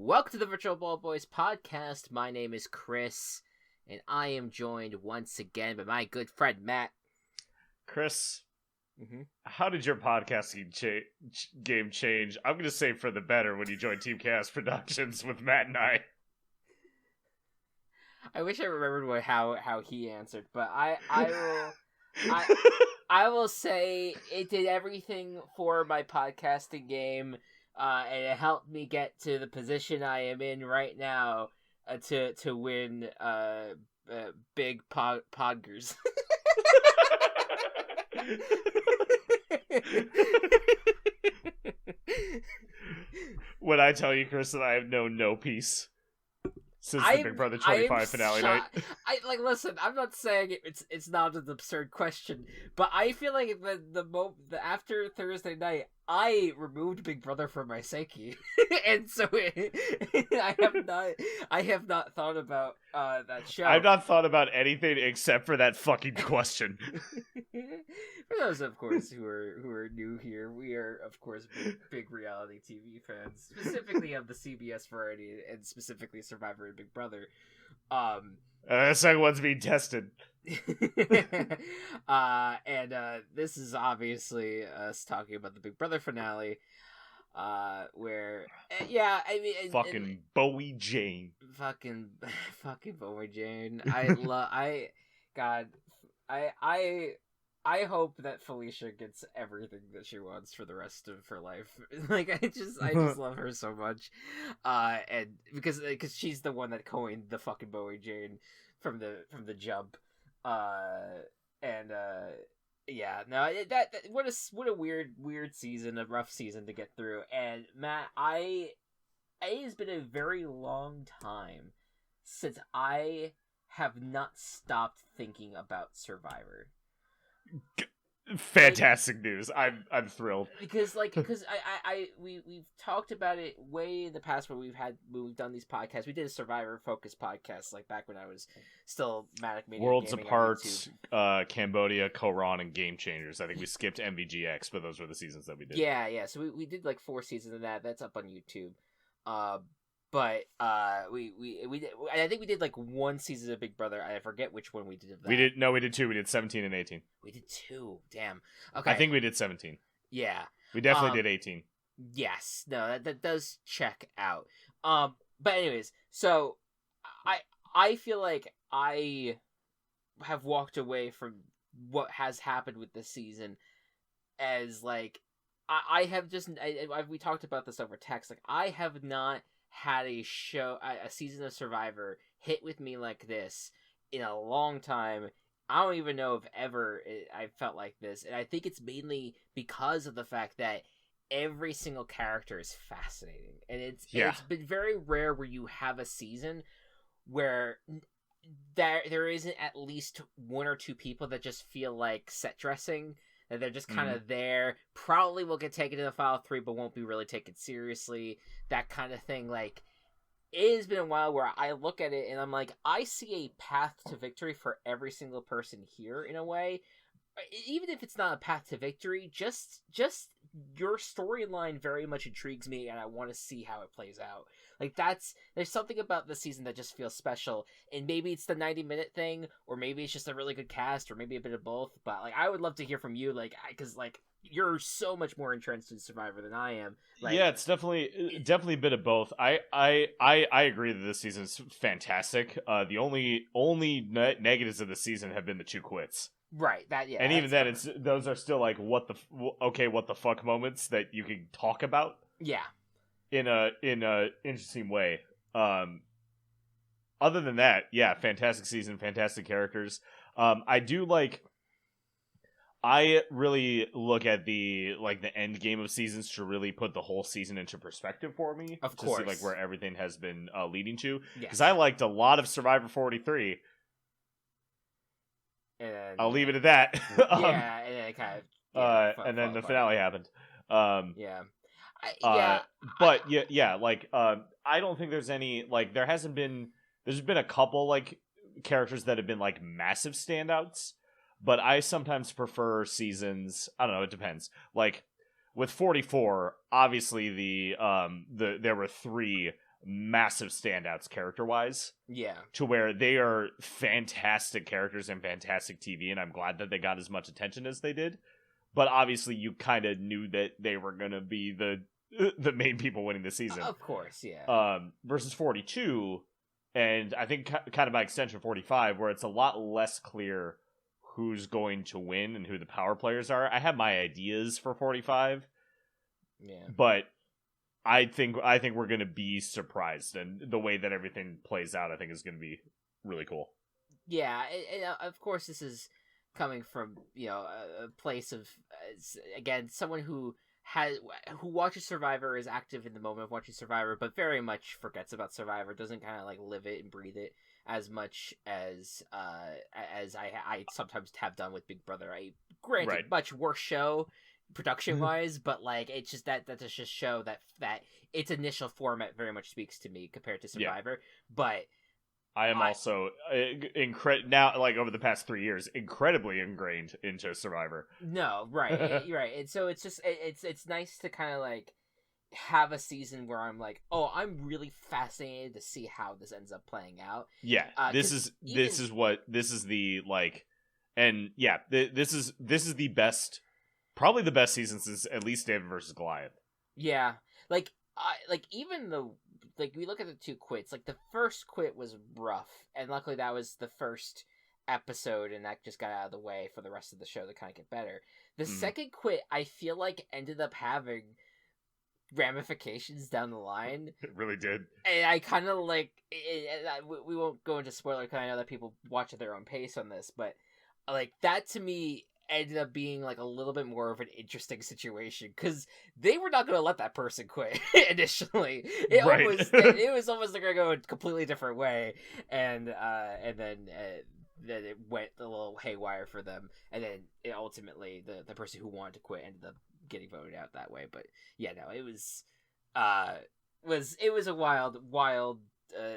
Welcome to the Virtual Ball Boys podcast. My name is Chris, and I am joined once again by my good friend Matt. Chris, how did your podcasting game change? I'm going to say for the better when you joined Team Chaos Productions with Matt and I. I wish I remembered how he answered, but I will say it did everything for my podcasting game. And it helped me get to the position I am in right now to win big podgers. When I tell you, Chris, that I have known no peace since the Big Brother 25 finale night. Listen, I'm not saying it's not an absurd question, but I feel like after Thursday night, I removed Big Brother from my psyche, and so I have not thought about that show. I've not thought about anything except for that fucking question. For those, of course, who are new here, we are, of course, big reality TV fans, specifically of the CBS variety, and specifically Survivor and Big Brother. The second one's being tested. And this is obviously us talking about the Big Brother finale, where fucking Bowie Jane, fucking Bowie Jane. I hope that Felicia gets everything that she wants for the rest of her life. I just love her so much, and because she's the one that coined the fucking Bowie Jane from the jump, what a weird season, a rough season to get through. And Matt, it has been a very long time since I have not stopped thinking about Survivor. Fantastic news. I'm thrilled because we've talked about it way in the past where we've done these podcasts. We did a Survivor focused podcast back when I was still Manic Mania Worlds Gaming Apart, Cambodia, Koran, and Game Changers. I think we skipped MVGX, but those were the seasons that we did. Yeah. So we did 4 seasons of that. That's up on YouTube. But we I think we did 1 season of Big Brother. I forget which one we did of that. We did 2. We did 17 and 18. We did 2. Damn. Okay. I think we did 17. Yeah. We definitely did 18. Yes. No, that does check out. But anyways, so I feel like I have walked away from what has happened with this season as I have just we talked about this over text. I have not had a season of Survivor hit with me like this in a long time. I don't even know if ever I felt like this, and I think it's mainly because of the fact that every single character is fascinating, and it's been very rare where you have a season where there isn't at least 1 or 2 people that just feel like set dressing. That they're just kind of there. Probably will get taken to the Final 3, but won't be really taken seriously. That kind of thing. It has been a while where I look at it and I'm like, I see a path to victory for every single person here in a way. Even if it's not a path to victory, just your storyline very much intrigues me, and I want to see how it plays out. There's something about this season that just feels special, and maybe it's the 90-minute thing, or maybe it's just a really good cast, or maybe a bit of both. But I would love to hear from you, because you're so much more entrenched in Survivor than I am. Yeah, it's definitely a bit of both. I agree that this season is fantastic. The only negatives of the season have been the 2 quits. Right. And even then, those are still what the fuck moments that you can talk about. Yeah. In a interesting way. Other than that, yeah, fantastic season, fantastic characters. I really look at the end game of seasons to really put the whole season into perspective for me. Of course. To see where everything has been leading to. Because Yes. I liked a lot of Survivor 43. And I'll leave it at that. And then it kind of. And then the finale happened. Yeah. I don't think there's any there's been a couple characters that have been massive standouts, but I sometimes prefer seasons. I don't know, it depends. With 44, obviously there were 3 massive standouts character-wise. Yeah. To where they are fantastic characters and fantastic TV, and I'm glad that they got as much attention as they did. But obviously, you kind of knew that they were going to be the main people winning the season. Of course, yeah. Versus 42, and I think kind of by extension 45, where it's a lot less clear who's going to win and who the power players are. I have my ideas for 45. Yeah. But I think we're going to be surprised, and the way that everything plays out, I think, is going to be really cool. Yeah, and of course, this is coming from a place of again someone who watches Survivor, is active in the moment of watching Survivor, but very much forgets about Survivor, doesn't kind of like live it and breathe it as much as I sometimes have done with Big Brother. Granted, much worse show production wise, but like it's just that just show that its initial format very much speaks to me compared to Survivor. But I am also now, like over the past 3 years, incredibly ingrained into Survivor. No, right, you're right. And so it's just it's nice to kind of like have a season where I'm like, oh, I'm really fascinated to see how this ends up playing out. Yeah, this is the like, and yeah, this is the best. Probably the best season since at least David versus Goliath. Yeah, even though we look at the two quits, like the first quit was rough, and luckily that was the first episode, and that just got out of the way for the rest of the show to kind of get better. The second quit, I feel like ended up having ramifications down the line. It really did, and I kind of like we won't go into spoiler because I know that people watch at their own pace on this, but like that to me ended up being like a little bit more of an interesting situation because they were not going to let that person quit initially. It was almost like going to go a completely different way, and then it went a little haywire for them, and then ultimately the person who wanted to quit ended up getting voted out that way. But yeah, no, it was a wild.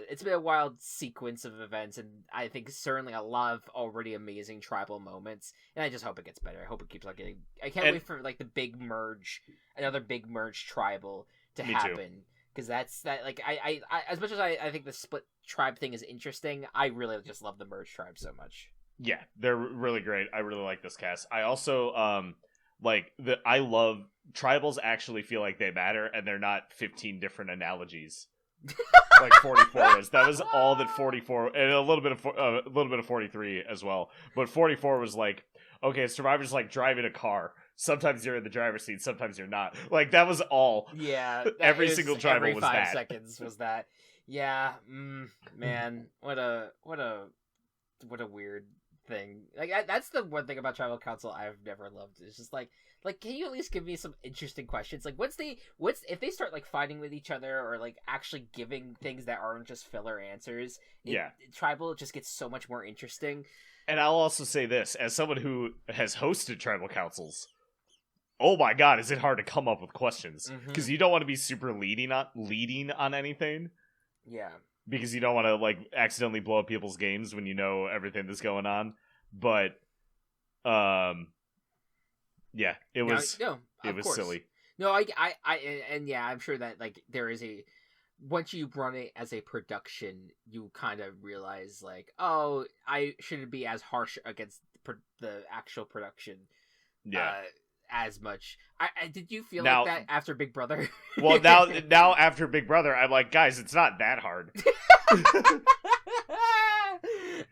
It's been a wild sequence of events, and I think certainly a lot of already amazing tribal moments, and I just hope it gets better. I hope it keeps on getting. I can't wait for like the big merge, another big merge tribal to happen, because that's like I as much as I think the split tribe thing is interesting, I really just love the merge tribe so much. Yeah, they're really great. I really like this cast. I also I love tribals. Actually feel like they matter, and they're not 15 different analogies. Like 44 was. That was all that 44, and a little bit of 43 as well. But 44 was like, okay, Survivor's like driving a car. Sometimes you're in the driver's seat, sometimes you're not. Like that was all. Yeah, every single tribal every was 5 that. seconds was that. Yeah, man, what a weird thing. Like that's the one thing about Tribal Council I've never loved. It's just like can you at least give me some interesting questions? Like if they start like fighting with each other or like actually giving things that aren't just filler answers, Tribal just gets so much more interesting. And I'll also say this, as someone who has hosted tribal councils, oh my god, is it hard to come up with questions? Because you don't want to be super leading on anything. Yeah. Because you don't want to like accidentally blow up people's games when you know everything that's going on. But yeah, it was silly. No, and yeah, I'm sure that like there is once you run it as a production, you kind of realize like, oh, I shouldn't be as harsh against the actual production. Yeah. As much. Did you feel like that after Big Brother? Well, now after Big Brother, I'm like, guys, it's not that hard.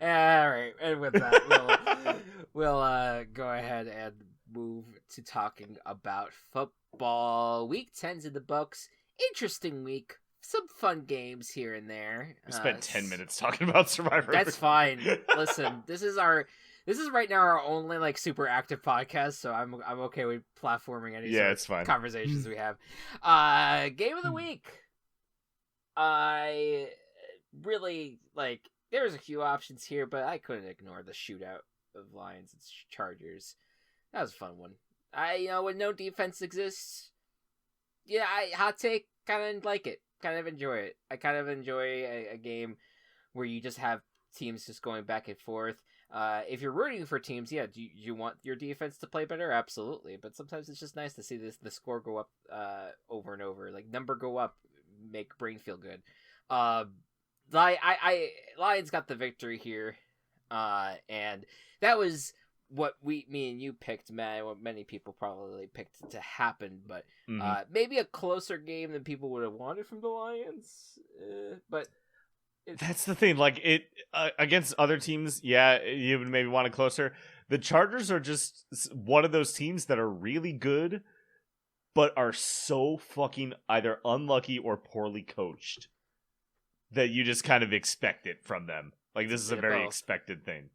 All right, and with that, we'll go ahead and move to talking about football. Week 10's in the books. Interesting week. Some fun games here and there. We spent 10 minutes talking about Survivor. That's fine. Listen, this is right now our only like super active podcast, so I'm okay with platforming any it's fine. Conversations we have. Game of the week. I really like. There's a few options here, but I couldn't ignore the shootout of Lions and Chargers. That was a fun one. When no defense exists, hot take, kind of like it, kind of enjoy it. I kind of enjoy a game where you just have teams just going back and forth. If you're rooting for teams, do you want your defense to play better? Absolutely. But sometimes it's just nice to see the score go up over and over. Like number go up, make brain feel good. Lions got the victory here, and that was what me and you picked, man. What many people probably picked to happen, but maybe a closer game than people would have wanted from the Lions. But that's the thing. Like it against other teams, yeah, you would maybe want it closer. The Chargers are just one of those teams that are really good, but are so fucking either unlucky or poorly coached that you just kind of expect it from them. Like this is a very expected thing.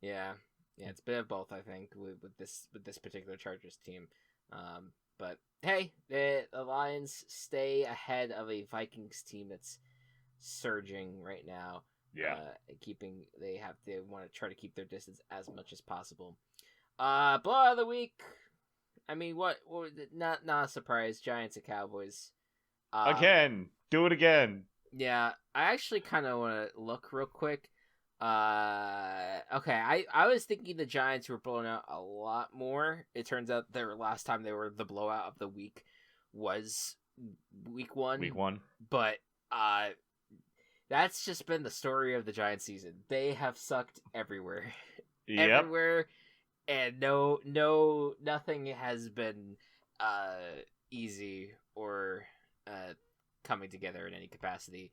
Yeah, it's a bit of both, I think, with this particular Chargers team. But hey, the Lions stay ahead of a Vikings team that's surging right now. Yeah, they want to try to keep their distance as much as possible. Blowout of the week. I mean, what not a surprise. Giants and Cowboys. Again, do it again. Yeah, I actually kind of want to look real quick. Okay, I was thinking the Giants were blown out a lot more. It turns out their last time they were the blowout of the week was week 1. Week 1. But that's just been the story of the Giants season. They have sucked everywhere. Yep. Everywhere, and nothing has been easy or coming together in any capacity.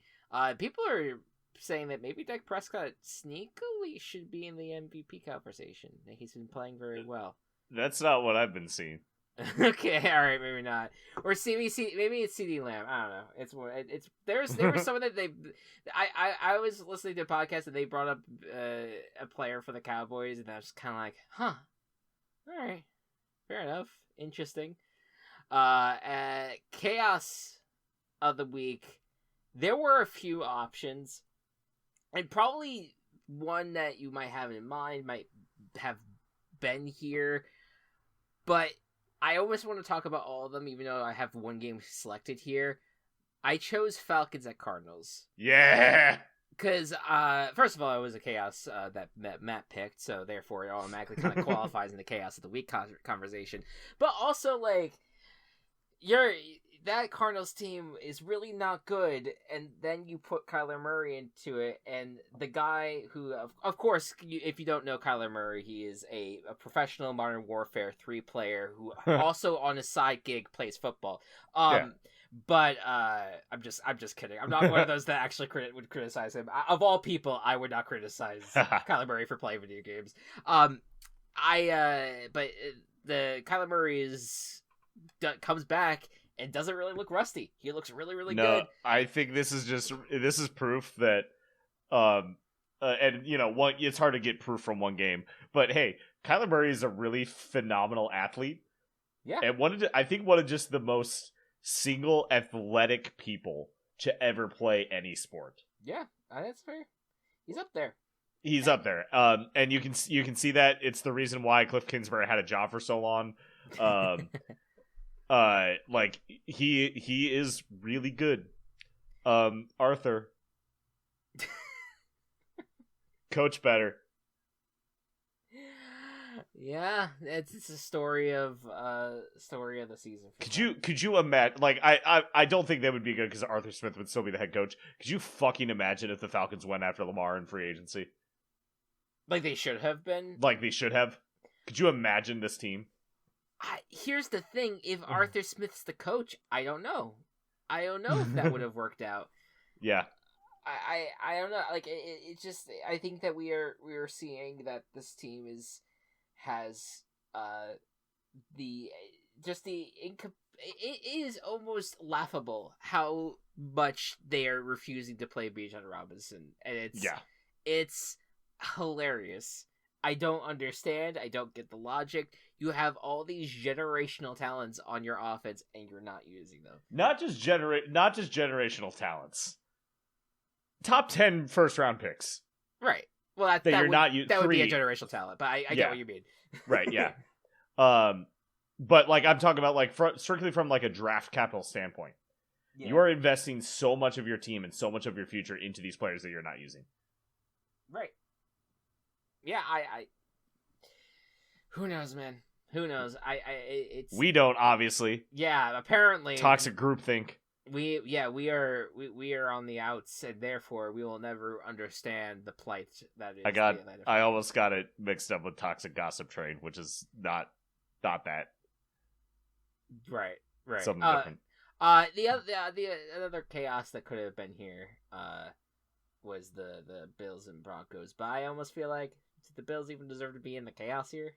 People are saying that maybe Dak Prescott sneakily should be in the MVP conversation. He's been playing very well. That's not what I've been seeing. Okay, all right, maybe not. Or CBC, maybe it's CD Lamb. I don't know. There was someone that I was listening to a podcast and they brought up a player for the Cowboys, and I was kind of like, huh, all right, fair enough, interesting. Chaos of the week. There were a few options, and probably one that you might have in mind might have been here, but I always want to talk about all of them, even though I have one game selected here. I chose Falcons at Cardinals. Yeah! Because, first of all, it was a chaos that Matt picked, so therefore it automatically kind of qualifies in the chaos of the week conversation. But also, like, that Cardinals team is really not good, and then you put Kyler Murray into it, and the guy who, of course, if you don't know Kyler Murray, he is a professional Modern Warfare 3 player who also on a side gig plays football. But I'm just kidding. I'm not one of those that actually would criticize him. Of all people, I would not criticize Kyler Murray for playing video games. But the Kyler Murray comes back and doesn't really look rusty. He looks really, really good. I think this is proof that, and you know, it's hard to get proof from one game, but hey, Kyler Murray is a really phenomenal athlete. Yeah, and I think one of just the most single athletic people to ever play any sport. Yeah, that's fair. He's up there. He's up there. And you can see that it's the reason why Cliff Kingsbury had a job for so long. Like he is really good. Arthur, coach better. Yeah, it's a story of the season. Could you imagine? Like I don't think that would be good because Arthur Smith would still be the head coach. Could you fucking imagine if the Falcons went after Lamar in free agency? Like they should have been. Like they should have. Could you imagine this team? Here's the thing: if Arthur Smith's the coach, I don't know. I don't know if that would have worked out. Yeah. I don't know. Like it just. I think that we are seeing that this team has it is almost laughable how much they are refusing to play Bijan Robinson, and it's hilarious. I don't understand. I don't get the logic. You have all these generational talents on your offense, and you're not using them. Not just generational talents. Top 10 first round picks. Right. Well, that would be a generational talent, but I get what you mean. Right, yeah. But like I'm talking about like strictly from like a draft capital standpoint. Yeah. You are investing so much of your team and so much of your future into these players that you're not using. Right. Yeah, I who knows, man? Who knows? We don't, obviously. Yeah, apparently. Toxic groupthink. we are on the outs, and therefore we will never understand the plight that is the Atlanta Falcons. I almost got it mixed up with Toxic Gossip Train, which is not that. Right. Something different. The other chaos that could have been here was the Bills and Broncos, but I almost feel like did the Bills even deserve to be in the chaos here?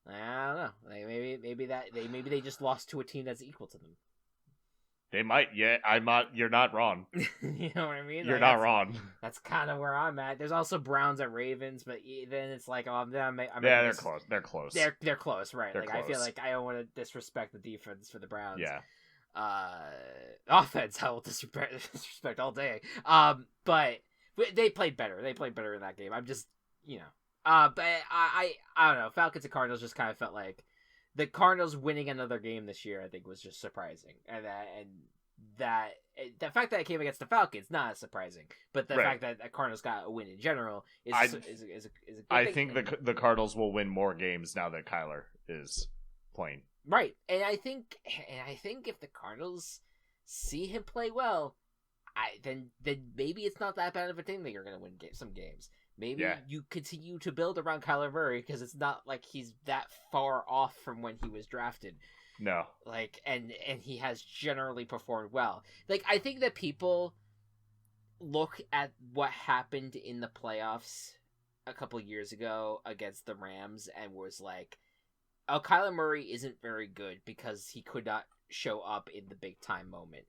I don't know. Like maybe they just lost to a team that's equal to them. They might. Yeah, I'm not. You're not wrong. You know what I mean? You're not wrong. That's kind of where I'm at. There's also Browns at Ravens, but then it's like, they're close. They're close. They're close, right? They're like close. I feel like I don't want to disrespect the defense for the Browns. Yeah. Offense, I will disrespect all day. But they played better. They played better in that game. I'm just, but I don't know. Falcons and Cardinals just kind of felt like the Cardinals winning another game this year, I think, was just surprising, and the fact that it came against the Falcons not surprising, but the fact that the Cardinals got a win in general is a good I thing. think the Cardinals will win more games now that Kyler is playing. Right, and I think if the Cardinals see him play well, then maybe it's not that bad of a thing that you're going to win some games. Maybe you continue to build around Kyler Murray because it's not like he's that far off from when he was drafted. No. Like, and he has generally performed well. Like, I think that people look at what happened in the playoffs a couple years ago against the Rams and was like, oh, Kyler Murray isn't very good because he could not show up in the big time moment.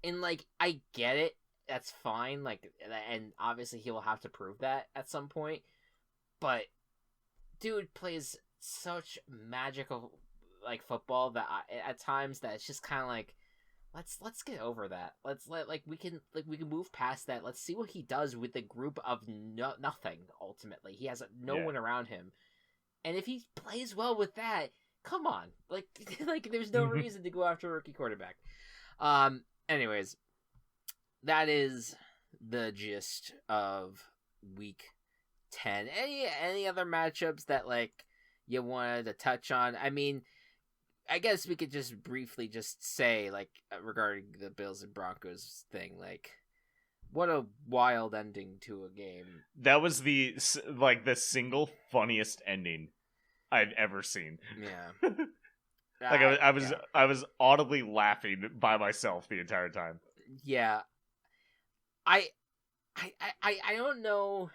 And, like, I get it. That's fine, like, and obviously he will have to prove that at some point, but dude plays such magical, like, football that at times that it's just kind of like, let's get over that. We can move past that. Let's see what he does with the group of nothing. Ultimately, he has no one around him, and if he plays well with that, come on, like there's no reason to go after a rookie quarterback. Anyways. That is the gist of week 10. Any other matchups that, like, you wanted to touch on? I mean, I guess we could just briefly just say, like, regarding the Bills and Broncos thing, like, what a wild ending to a game. That was the single funniest ending I've ever seen. Yeah. I was audibly laughing by myself the entire time. Yeah. I don't know.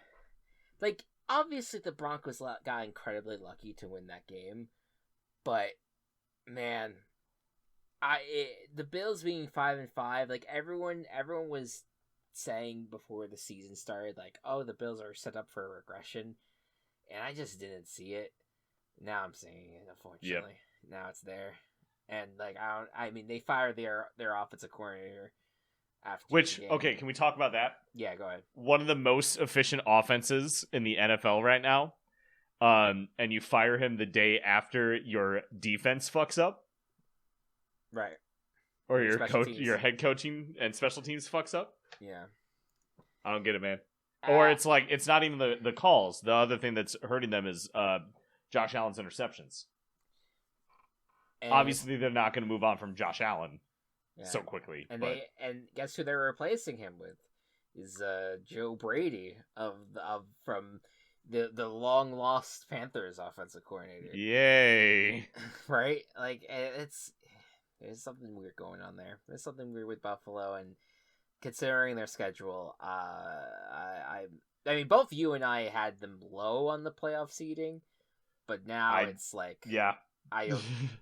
Like, obviously the Broncos got incredibly lucky to win that game, but man, the Bills being 5-5, like everyone was saying before the season started, like, oh, the Bills are set up for a regression, and I just didn't see it. Now I'm seeing it, unfortunately. Yep. Now it's there, and like they fired their offensive coordinator. Okay, can we talk about that? Yeah, go ahead. One of the most efficient offenses in the NFL right now, and you fire him the day after your defense fucks up, right? Or your head coaching and special teams fucks up. Yeah, I don't get it, man. Or it's like it's not even the calls. The other thing that's hurting them is Josh Allen's interceptions. Obviously, they're not going to move on from Josh Allen. Yeah. So quickly, and guess who they're replacing him with is Joe Brady from the long lost Panthers offensive coordinator. Yay! Right, like there's something weird going on there. There's something weird with Buffalo, and considering their schedule, I mean both you and I had them low on the playoff seeding, but now it's like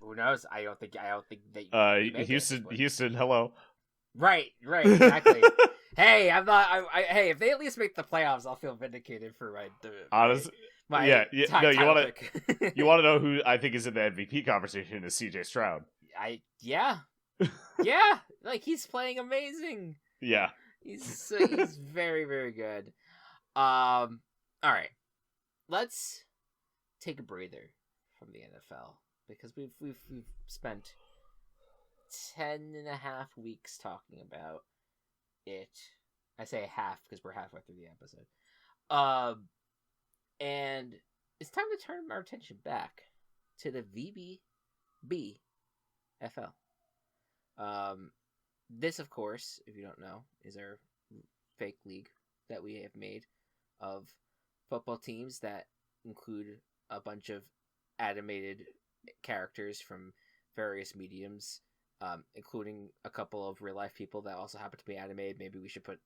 who knows? I don't think that Houston, hello. Right, exactly. Hey, I'm not. Hey, if they at least make the playoffs, I'll feel vindicated for my yeah. No, you want to know who I think is in the MVP conversation is CJ Stroud. Yeah, like he's playing amazing. Yeah, he's very, very good. All right, let's take a breather from the NFL. Because we've spent 10.5 weeks talking about it. I say half because we're halfway through the episode. And it's time to turn our attention back to the VBBFL. this, of course, if you don't know, is our fake league that we have made of football teams that include a bunch of animated characters from various mediums, including a couple of real life people that also happen to be animated. Maybe we should put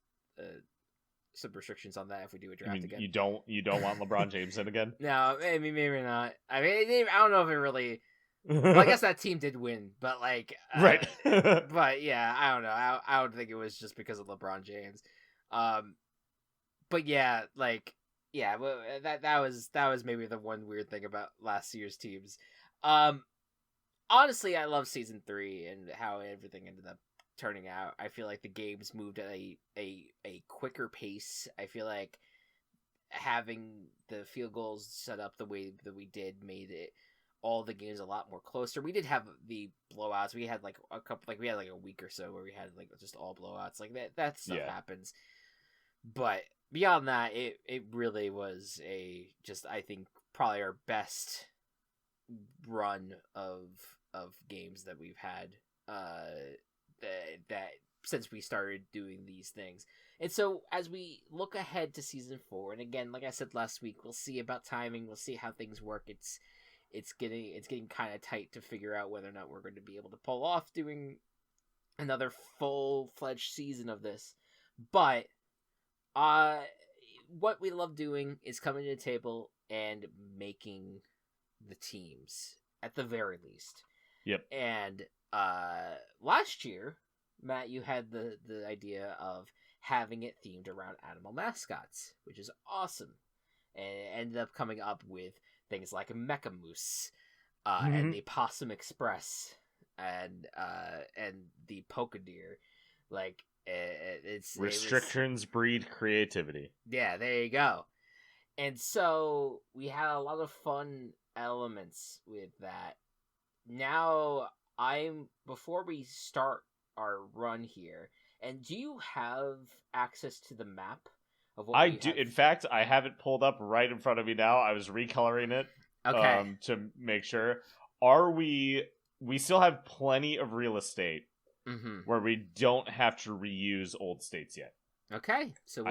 some restrictions on that if we do a draft again. You don't want LeBron James in again? No, maybe not. I mean, I don't know if it really. Well, I guess that team did win, but like, right. But yeah, I don't know. I don't think it was just because of LeBron James. But yeah, like, yeah, that was maybe the one weird thing about last year's teams. Honestly, I love season 3 and how everything ended up turning out. I feel like the games moved at a quicker pace. I feel like having the field goals set up the way that we did made it all the games a lot more closer. We did have the blowouts. We had like a couple, like we had like a week or so where we had like just all blowouts. Like that stuff happens. But beyond that, it really was I think probably our best run of games that we've had that since we started doing these things. And so as we look ahead to season 4, and again, like I said last week, we'll see about timing. We'll see how things work. It's getting kind of tight to figure out whether or not we're going to be able to pull off doing another full-fledged season of this. But what we love doing is coming to the table and making the teams at the very least. Yep. And last year, Matt, you had the idea of having it themed around animal mascots, which is awesome, and it ended up coming up with things like Mecha Moose, and the Possum Express, and the Polka Deer. Like restrictions breed creativity. Yeah, there you go. And so we had a lot of fun elements with that. Now before we start our run here, and do you have access to the map of what I do? In fact, I have it pulled up right in front of me now. I was recoloring it to make sure. We still have plenty of real estate where we don't have to reuse old states yet. Okay, so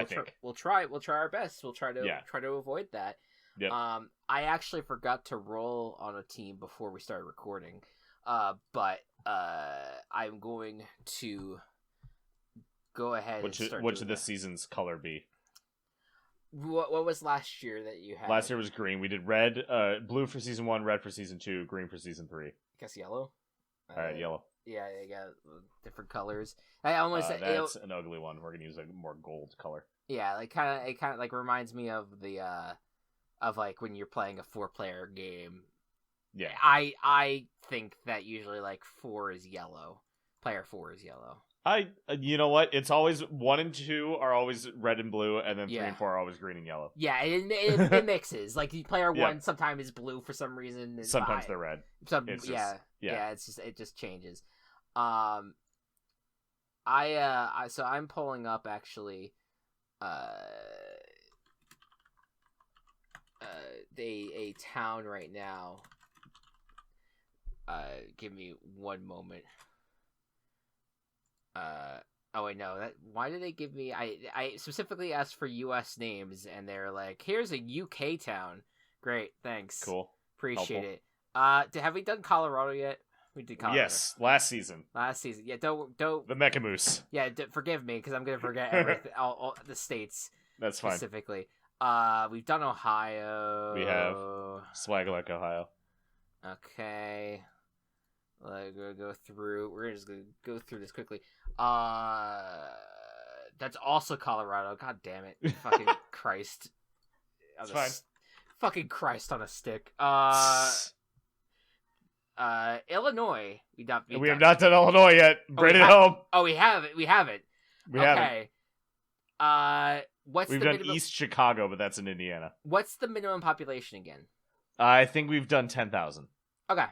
we'll try our best. We'll try to avoid that. Yep. I actually forgot to roll on a team before we started recording, but I'm going to go ahead and start. What should this season's color be? What was last year that you had? Last year was green. We did red, blue for season 1, red for season 2, green for season 3. I guess yellow. All right, yellow. Yeah, you got different colors. I almost that's an ugly one. We're gonna use a more gold color. Yeah, it kind of like reminds me of the of like when you're playing a 4-player game. Yeah, I think that usually like 4 is yellow. Player 4 is yellow. You know what? It's always 1 and 2 are always red and blue, and then 3 and 4 are always green and yellow. Yeah, it mixes. Like player 1 sometimes is blue for some reason. Sometimes they're red. It just changes. So I'm pulling up actually a town right now. Give me one moment. Oh wait, no. Why did they give me? I specifically asked for U.S. names, and they're like, "Here's a UK town." Great, thanks. Cool, appreciate it. Have we done Colorado yet? We did Colorado. Yes, last season. Yeah, don't. The Mecha Moose. Yeah, forgive me because I'm gonna forget everything. all the states. That's fine. Specifically, we've done Ohio. We have Swagluck, Ohio. Okay. Go through. We're just gonna go through this quickly. That's also Colorado. God damn it! Fucking Christ. It's fine. Fucking Christ on a stick. Illinois. We have not done Illinois yet. Bring it home. Oh, we have it. We have it. Okay. We've done East Chicago, but that's in Indiana. What's the minimum population again? I think we've done 10,000. Okay.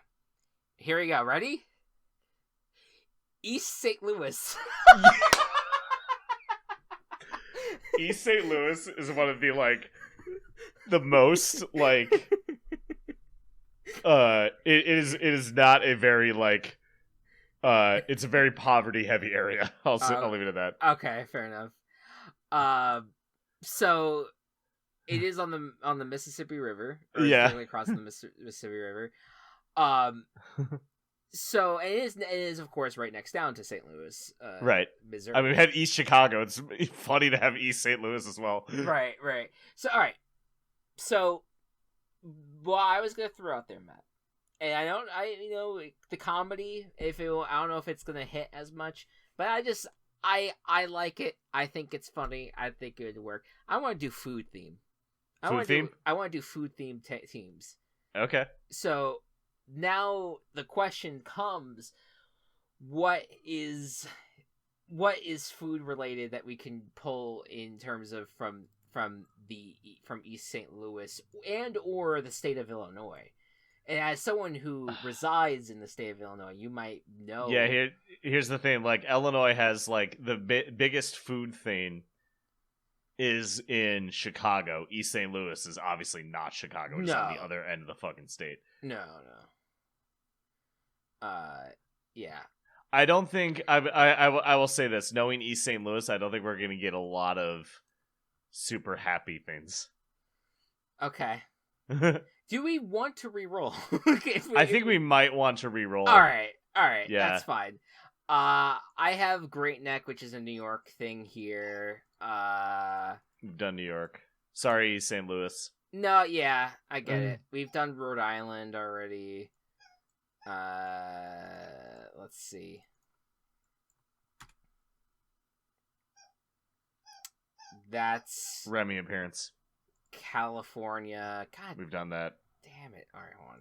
Here we go. Ready? East St. Louis. East St. Louis is one of the most it is not a very It's a very poverty-heavy area. I'll leave it at that. Okay, fair enough. So it is on the Mississippi River, or Yeah. directly across the Mississippi River. So it is of course right next down to St. Louis, right. Missouri. I mean, we had East Chicago. It's funny to have East St. Louis as well. Right. So all right. So, well, I was gonna throw out there, Matt, and the comedy. I don't know if it's gonna hit as much, but I like it. I think it's funny. I think it would work. I want to do food theme. I want to do food theme teams. Okay. So now the question comes: what is food related that we can pull in terms of from East St. Louis and or the state of Illinois? And as someone who resides in the state of Illinois, you might know. Yeah, here's the thing. Like, Illinois has, like, the biggest food thing is in Chicago. East St. Louis is obviously not Chicago. It's on the other end of the fucking state. No. Yeah. I don't think... I will say this. Knowing East St. Louis, I don't think we're going to get a lot of super happy things. Okay. Do we want to re-roll? I think we might want to re-roll. All right. Yeah. That's fine. I have Great Neck, which is a New York thing here. We've done New York. Sorry, St. Louis. No, yeah, I get it. We've done Rhode Island already. Let's see. That's Remy appearance. California. God, we've done that. Damn it! All right, hold on.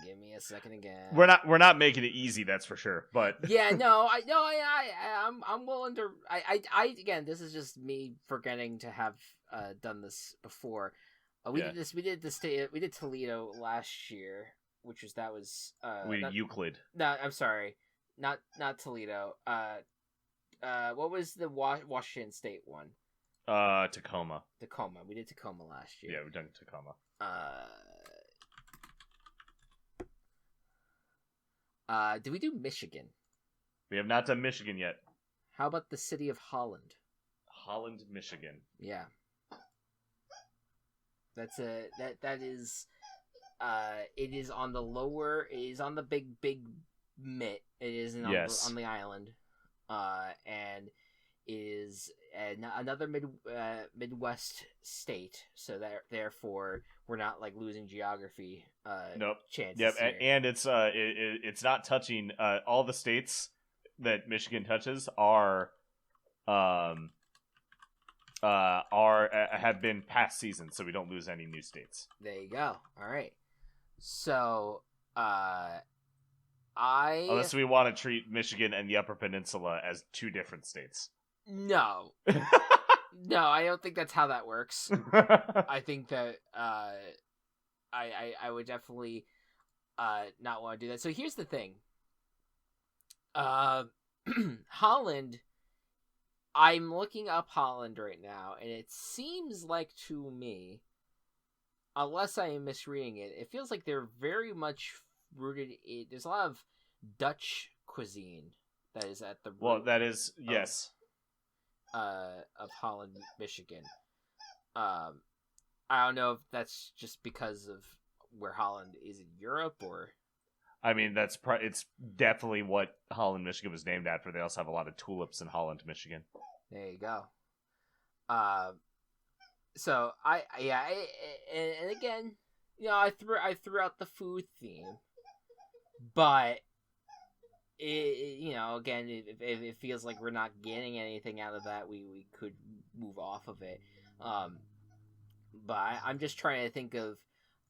Give me a second again. We're not making it easy, that's for sure. But yeah, I'm willing to. I again, this is just me forgetting to have done this before. We did Toledo last year, we did Euclid. No, I'm sorry, not Toledo. What was the Washington State one? Tacoma. We did Tacoma last year. Yeah, we've done Tacoma. Did we do Michigan? We have not done Michigan yet. How about the city of Holland? Holland, Michigan. Yeah. That is it is on the lower, it is on the big mitt. It is on the island. And is another Midwest state, so that therefore we're not like losing geography nope. chances. Yep, and it's not touching all the states that Michigan touches have been past seasons, so we don't lose any new states. There you go. All right. So unless we want to treat Michigan and the Upper Peninsula as two different states. No. No, I don't think that's how that works. I think that I would definitely not want to do that. So here's the thing. Holland, I'm looking up Holland right now, and it seems like to me, unless I am misreading it, it feels like they're very much rooted in... There's a lot of Dutch cuisine that is at the root. Well, that is... Yes. Of Holland, Michigan. I don't know if that's just because of where Holland is in Europe, or... I mean, it's definitely what Holland, Michigan was named after. They also have a lot of tulips in Holland, Michigan. There you go. So and again, I threw out the food theme, but again, if it feels like we're not getting anything out of that, we could move off of it. But I'm just trying to think of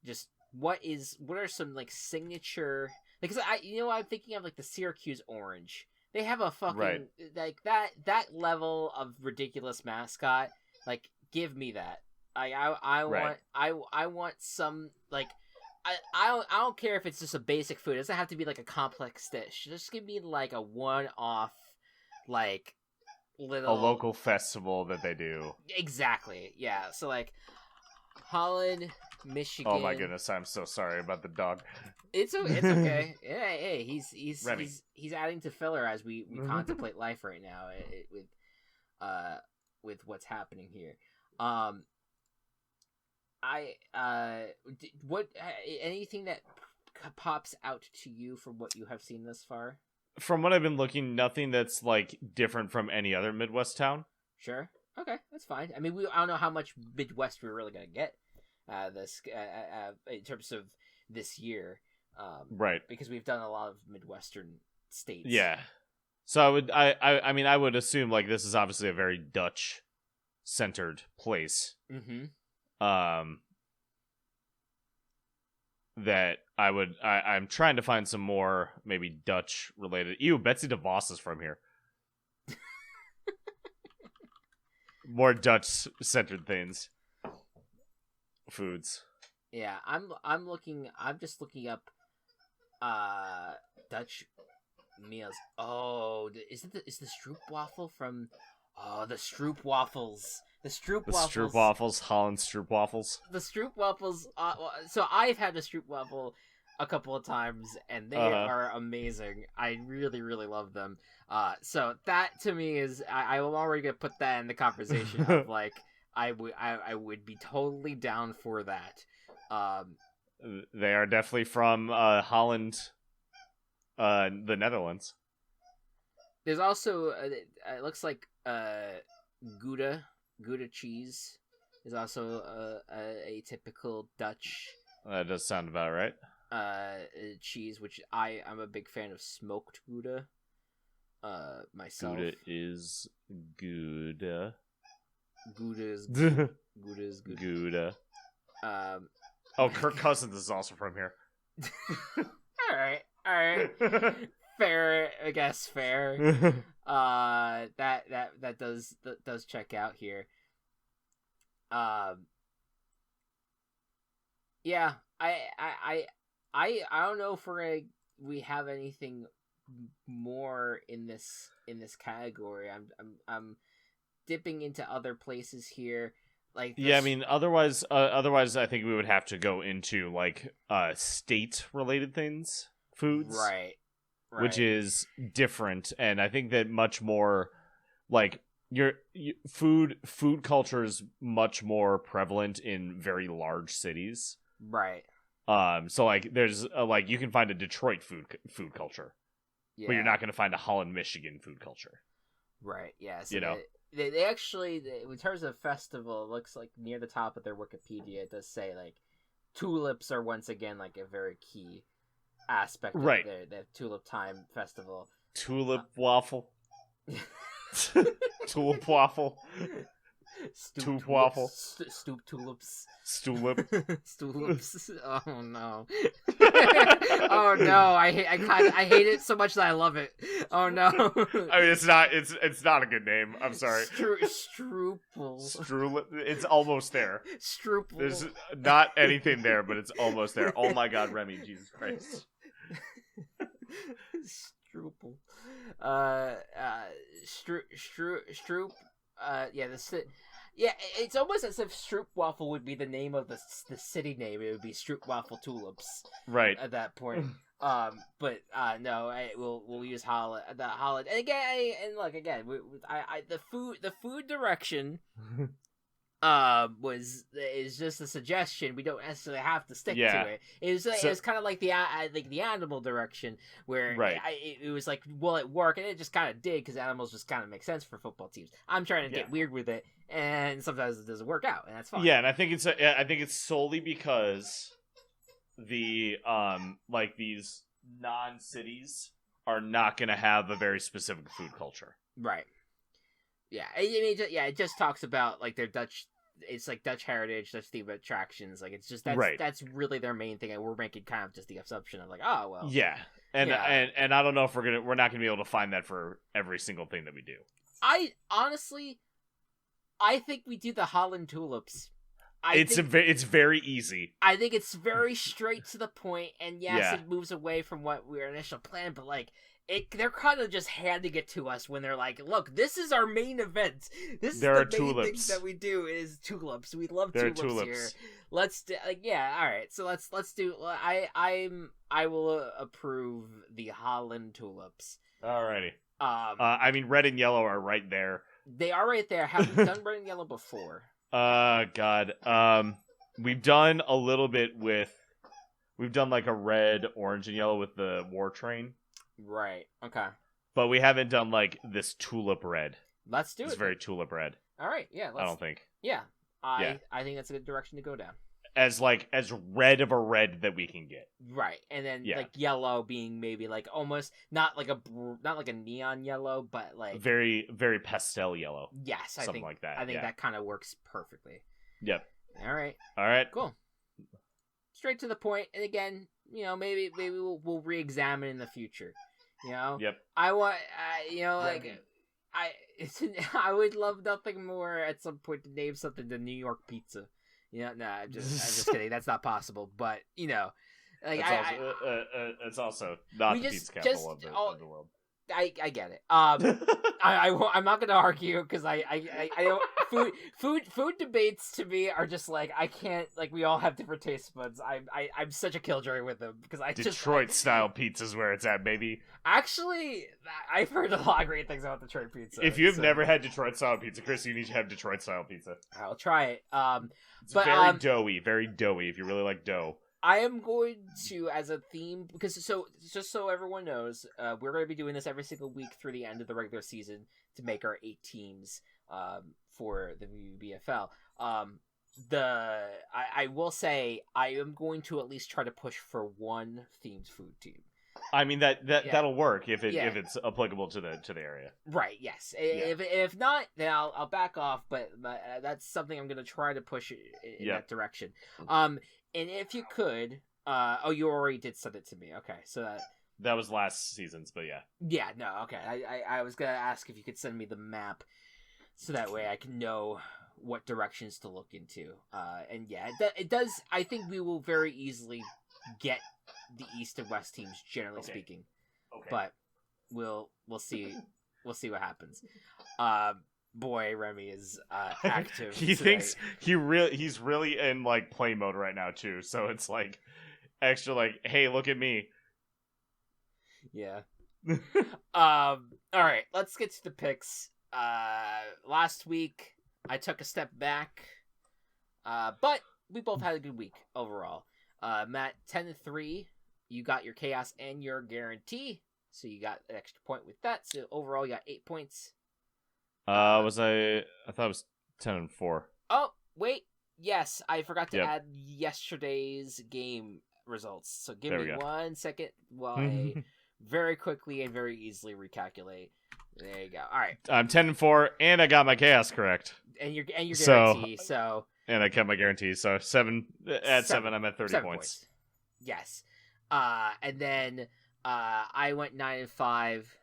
just what are some like signature, because I'm thinking of like the Syracuse orange. They have a fucking like that level of ridiculous mascot. Like, give me that. I want some like. I don't care if it's just a basic food. It doesn't have to be like a complex dish. Just give me like a one-off, like little... A local festival that they do. Exactly. Yeah. So like Holland, Michigan. Oh my goodness, I'm so sorry about the dog. It's okay. Yeah, hey, he's Remy. he's adding to filler as we contemplate life right now with what's happening here. What anything that pops out to you from what you have seen thus far? From what I've been looking, nothing that's like different from any other Midwest town. Sure. Okay, that's fine. I mean, I don't know how much Midwest we're really gonna get in terms of this year, right? Because we've done a lot of Midwestern states. Yeah. So I mean, I would assume like this is obviously a very Dutch centered place. Mm-hmm. That I'm trying to find some more maybe Dutch related. Ew, Betsy DeVos is from here. More Dutch centered things. Foods. Yeah, I'm just looking up Dutch meals. Oh, is the stroopwafel from the stroopwafels. The stroopwafels, Holland stroopwafels. The stroopwafels. So I've had the stroopwafel a couple of times, and they are amazing. I really, really love them. So that to me is I'm already gonna put that in the conversation of like I would be totally down for that. They are definitely from Holland, the Netherlands. There's also it looks like Gouda cheese is also a typical Dutch. That does sound about right. Cheese, which I'm a big fan of smoked Gouda. Myself. Gouda is Gouda. Gouda's good. Gouda's good. Gouda. Kirk Cousins is also from here. All right. Fair, I guess. Fair. That does check out here. Yeah. I don't know if we have anything more in this category. I'm dipping into other places here. Like this... Yeah, I mean, otherwise, I think we would have to go into like state-related things, foods, right? Which is different, and I think that much more like your food culture is much more prevalent in very large cities, right? So like there's like you can find a Detroit food culture, but you're not going to find a Holland, Michigan food culture, right? Yeah, so They actually, in terms of festival, it looks like near the top of their Wikipedia, it does say like tulips are once again like a very key aspect of the Tulip Time Festival. Tulip waffle. Tulip waffle. Stoop waffle. Stoop tulips. Stulip. Stulips. Oh no. Oh no. I hate it so much that I love it. Oh no. I mean, it's not a good name. I'm sorry. Stroople. It's almost there. Stroople. There's not anything there, but it's almost there. Oh my God, Remy, Jesus Christ. Stroople. Stroop. Yeah, it's almost as if Stroopwafel would be the name of the city name. It would be Stroopwafel Tulips, right? At that point, but no, we'll use Holland. And again, the food direction, is just a suggestion. We don't necessarily have to stick to it. It was kind of like the animal direction where it was like, will it work? And it just kind of did because animals just kind of make sense for football teams. I'm trying to get weird with it, and sometimes it doesn't work out, and that's fine. Yeah, and I think it's solely because the like these non-cities are not going to have a very specific food culture, right? Yeah, I mean, it just talks about like their Dutch. It's like Dutch heritage, Dutch theme attractions. Like it's just that's really their main thing, and we're making kind of just the assumption of like, oh well, yeah. And I don't know if we're not gonna be able to find that for every single thing that we do. I honestly, I think we do the Holland tulips. It's very easy. I think it's very straight to the point, and yes, Yeah. it moves away from what we initial planned, but like they're kind of just handing it to us when they're like, "Look, this is our main event. This There is the are main tulips. things that we do is tulips. We love There are tulips here. tulips. Let's do, yeah, all right. So let's do. I will approve the Holland tulips. Alrighty. I mean, red and yellow are right there. They are right there. Have we done red and yellow before? God. We've done a little bit with. We've done like a red, orange, and yellow with the war train. Right. Okay. But we haven't done like this tulip red. Let's do it. It's very tulip red. All right. Yeah. I don't think. Yeah. I think that's a good direction to go down. As red of a red that we can get. Right. And then like yellow being maybe like almost not like a neon yellow, but like very, very pastel yellow. Yes, something like that. I think that kind of works perfectly. Yep. All right. Cool. Straight to the point, and again, maybe we'll re-examine in the future. Yep. I want, I would love nothing more at some point to name something the New York pizza. No, I'm just kidding. That's not possible. But like it's also not the pizza capital of the world. I get it. I'm not going to argue because I don't food debates to me are just like I can't like we all have different taste buds. I'm such a killjoy with them because Detroit style pizza's where it's at, baby. Actually, I've heard a lot of great things about Detroit pizza. If you've never had Detroit style pizza, Chris, you need to have Detroit style pizza. I'll try it. It's very doughy, very doughy. If you really like dough. I am going to, as a theme, because just so everyone knows, we're going to be doing this every single week through the end of the regular season to make our 8 teams for the VBBFL. I will say I am going to at least try to push for one themed food team. I mean that'll work if it's applicable to the area. Right. Yes. If not, then I'll back off. But that's something I'm going to try to push in that direction. And if you could, you already did send it to me. Okay, so that was last season's, but yeah. Yeah. No. Okay. I was gonna ask if you could send me the map, so that way I can know what directions to look into. And yeah, it does. I think we will very easily get the East and West teams, generally speaking. Okay. But we'll see. We'll see what happens. Boy, Remy is active. He thinks he's really in like play mode right now too. So it's like extra like, hey, look at me. Yeah. All right, let's get to the picks. Last week I took a step back, but we both had a good week overall. Matt, 10-3. You got your chaos and your guarantee, so you got an extra point with that. So overall, you got 8 points. I thought it was 10-4. Oh, wait. Yes, I forgot to add yesterday's game results. So give me 1 second while I very quickly and very easily recalculate. There you go. All right. I'm 10-4, and I got my chaos correct. And your guarantee. And I kept my guarantee. So 7, I'm at 30 points. Yes. And then I went 9-5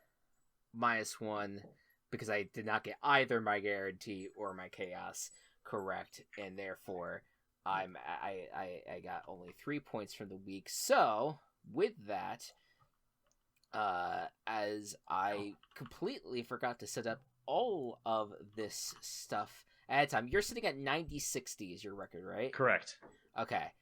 -1. Because I did not get either my guarantee or my chaos correct, and therefore I got only 3 points from the week. So with that, as I completely forgot to set up all of this stuff at a time, you're sitting at 90-60 is your record, right? Correct. Okay.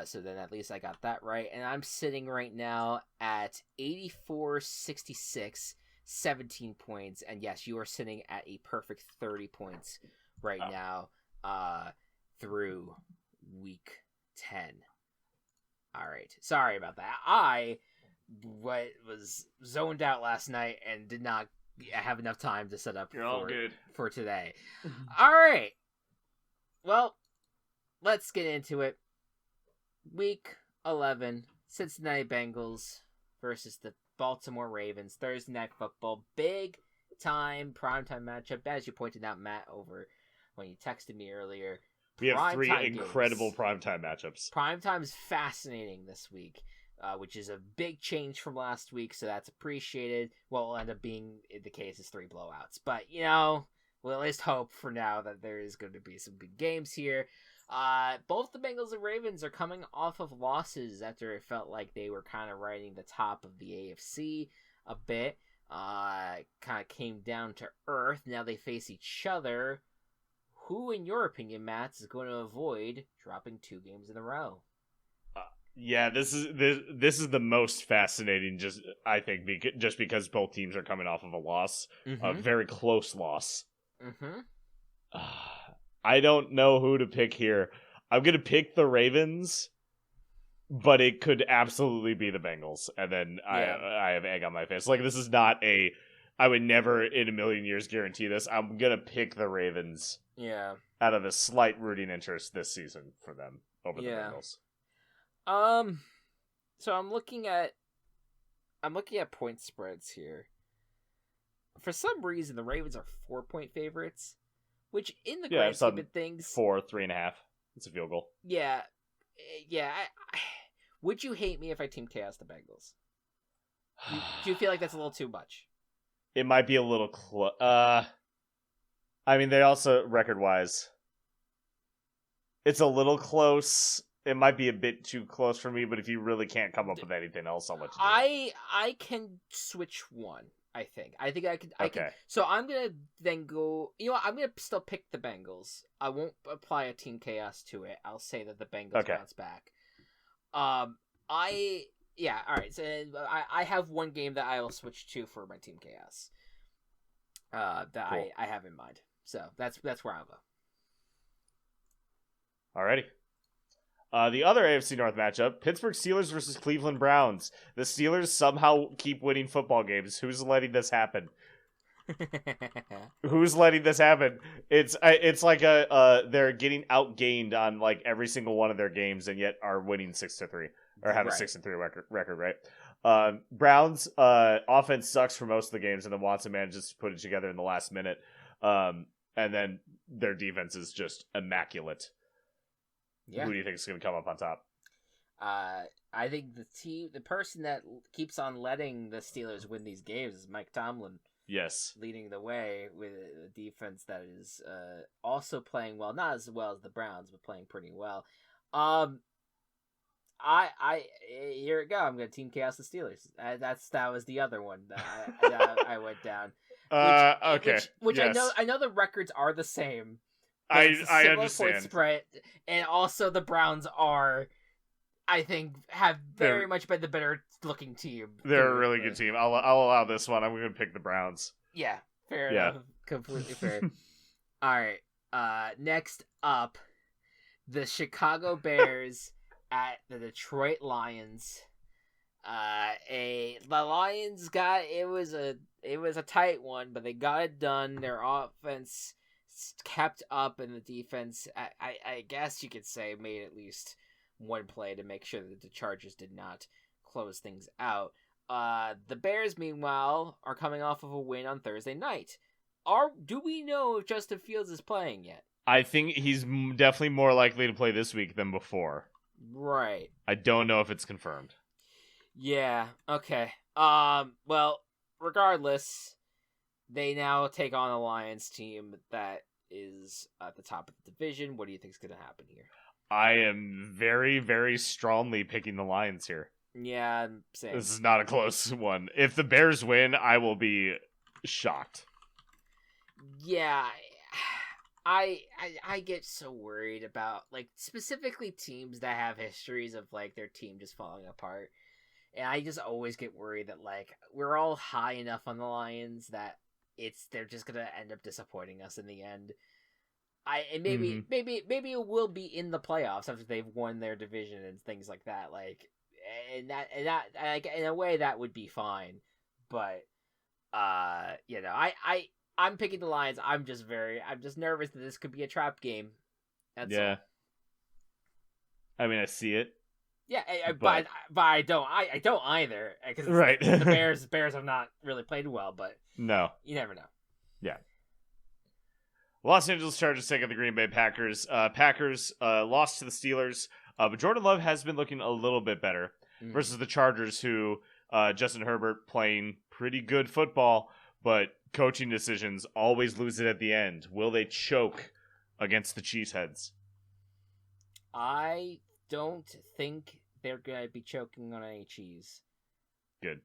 So then at least I got that right, and I'm sitting right now at 84-66. 17 points, and yes, you are sitting at a perfect 30 points right now through week 10. All right, sorry about that. I was zoned out last night and did not have enough time to set up for today. All right, well, let's get into it. Week 11, Cincinnati Bengals versus the Baltimore Ravens, Thursday Night Football, big time primetime matchup. As you pointed out, Matt, over when you texted me earlier. We have 3 incredible primetime matchups. Primetime is fascinating this week, which is a big change from last week, so that's appreciated. What will end up being the case is 3 blowouts. But, we'll at least hope for now that there is going to be some good games here. Both the Bengals and Ravens are coming off of losses after it felt like they were kind of riding the top of the AFC a bit. Kind of came down to earth. Now they face each other. Who, in your opinion, Matt, is going to avoid dropping 2 games in a row? Yeah, this is the most fascinating. I think just because both teams are coming off of a loss, a very close loss. I don't know who to pick here. I'm gonna pick the Ravens, but it could absolutely be the Bengals, and then I have egg on my face. Like, this is not a. I would never in a million years guarantee this. I'm gonna pick the Ravens. Yeah. Out of a slight rooting interest this season for them over the Bengals. So I'm looking at point spreads here. For some reason, the Ravens are 4-point favorites, which in the grand scheme of things, 3.5. It's a field goal. Yeah. Would you hate me if I team chaos the Bengals? Do you feel like that's a little too much? It might be a little close. I mean, they also record wise, it's a little close. It might be a bit too close for me, but if you really can't come up with anything else, I'll let you do I can switch one, I think. I think I could. Okay. So I'm going to then go... You know what? I'm going to still pick the Bengals. I won't apply a Team Chaos to it. I'll say that the Bengals bounce back. Yeah, alright. So I have one game that I will switch to for my Team Chaos. That cool. I have in mind. So that's where I'll go. Alrighty. The other AFC North matchup, Pittsburgh Steelers versus Cleveland Browns. The Steelers somehow keep winning football games. Who's letting this happen? Who's letting this happen? It's like they're getting outgained on like every single one of their games, and yet are winning 6-3 or have a 6-3 record, right? Browns offense sucks for most of the games, and then Watson manages to put it together in the last minute. And then their defense is just immaculate. Yeah. Who do you think is going to come up on top? I think the person that keeps on letting the Steelers win these games is Mike Tomlin. Yes. Leading the way with a defense that is also playing well, not as well as the Browns, but playing pretty well. Here we go. I'm going to Team Chaos the Steelers. That was the other one that I went down. Okay. Which yes. I know the records are the same. I understand. Point spread, and also the Browns are, I think, have very much been the better looking team. They're a really good team. I'll allow this one. I'm going to pick the Browns. Yeah, fair enough. Completely fair. All right. Next up, the Chicago Bears at the Detroit Lions. The Lions it was a tight one, but they got it done. Their offense kept up, and the defense, I guess you could say, made at least one play to make sure that the Chargers did not close things out. The Bears, meanwhile, are coming off of a win on Thursday night. Do we know if Justin Fields is playing yet? I think he's definitely more likely to play this week than before. Right. I don't know if it's confirmed. Yeah, okay. Well, regardless, they now take on a Lions team that is at the top of the division. What do you think is going to happen here? I am very, very strongly picking the Lions here. Yeah, same. This is not a close one. If the Bears win, I will be shocked. Yeah, I get so worried about, like, specifically teams that have histories of, like, their team just falling apart. And I just always get worried that, like, we're all high enough on the Lions that they're just gonna end up disappointing us in the end. Maybe it will be in the playoffs after they've won their division and things like that. Like, and that like, in a way that would be fine. But I'm picking the Lions. I'm just nervous that this could be a trap game. That's all. I mean, I see it. Yeah, but I don't either. Right. The Bears have not really played well, but no, you never know. Yeah. Los Angeles Chargers take on the Green Bay Packers. Packers lost to the Steelers, but Jordan Love has been looking a little bit better versus the Chargers, who Justin Herbert playing pretty good football, but coaching decisions always lose it at the end. Will they choke against the Cheeseheads? I don't think they're gonna be choking on any cheese. Good.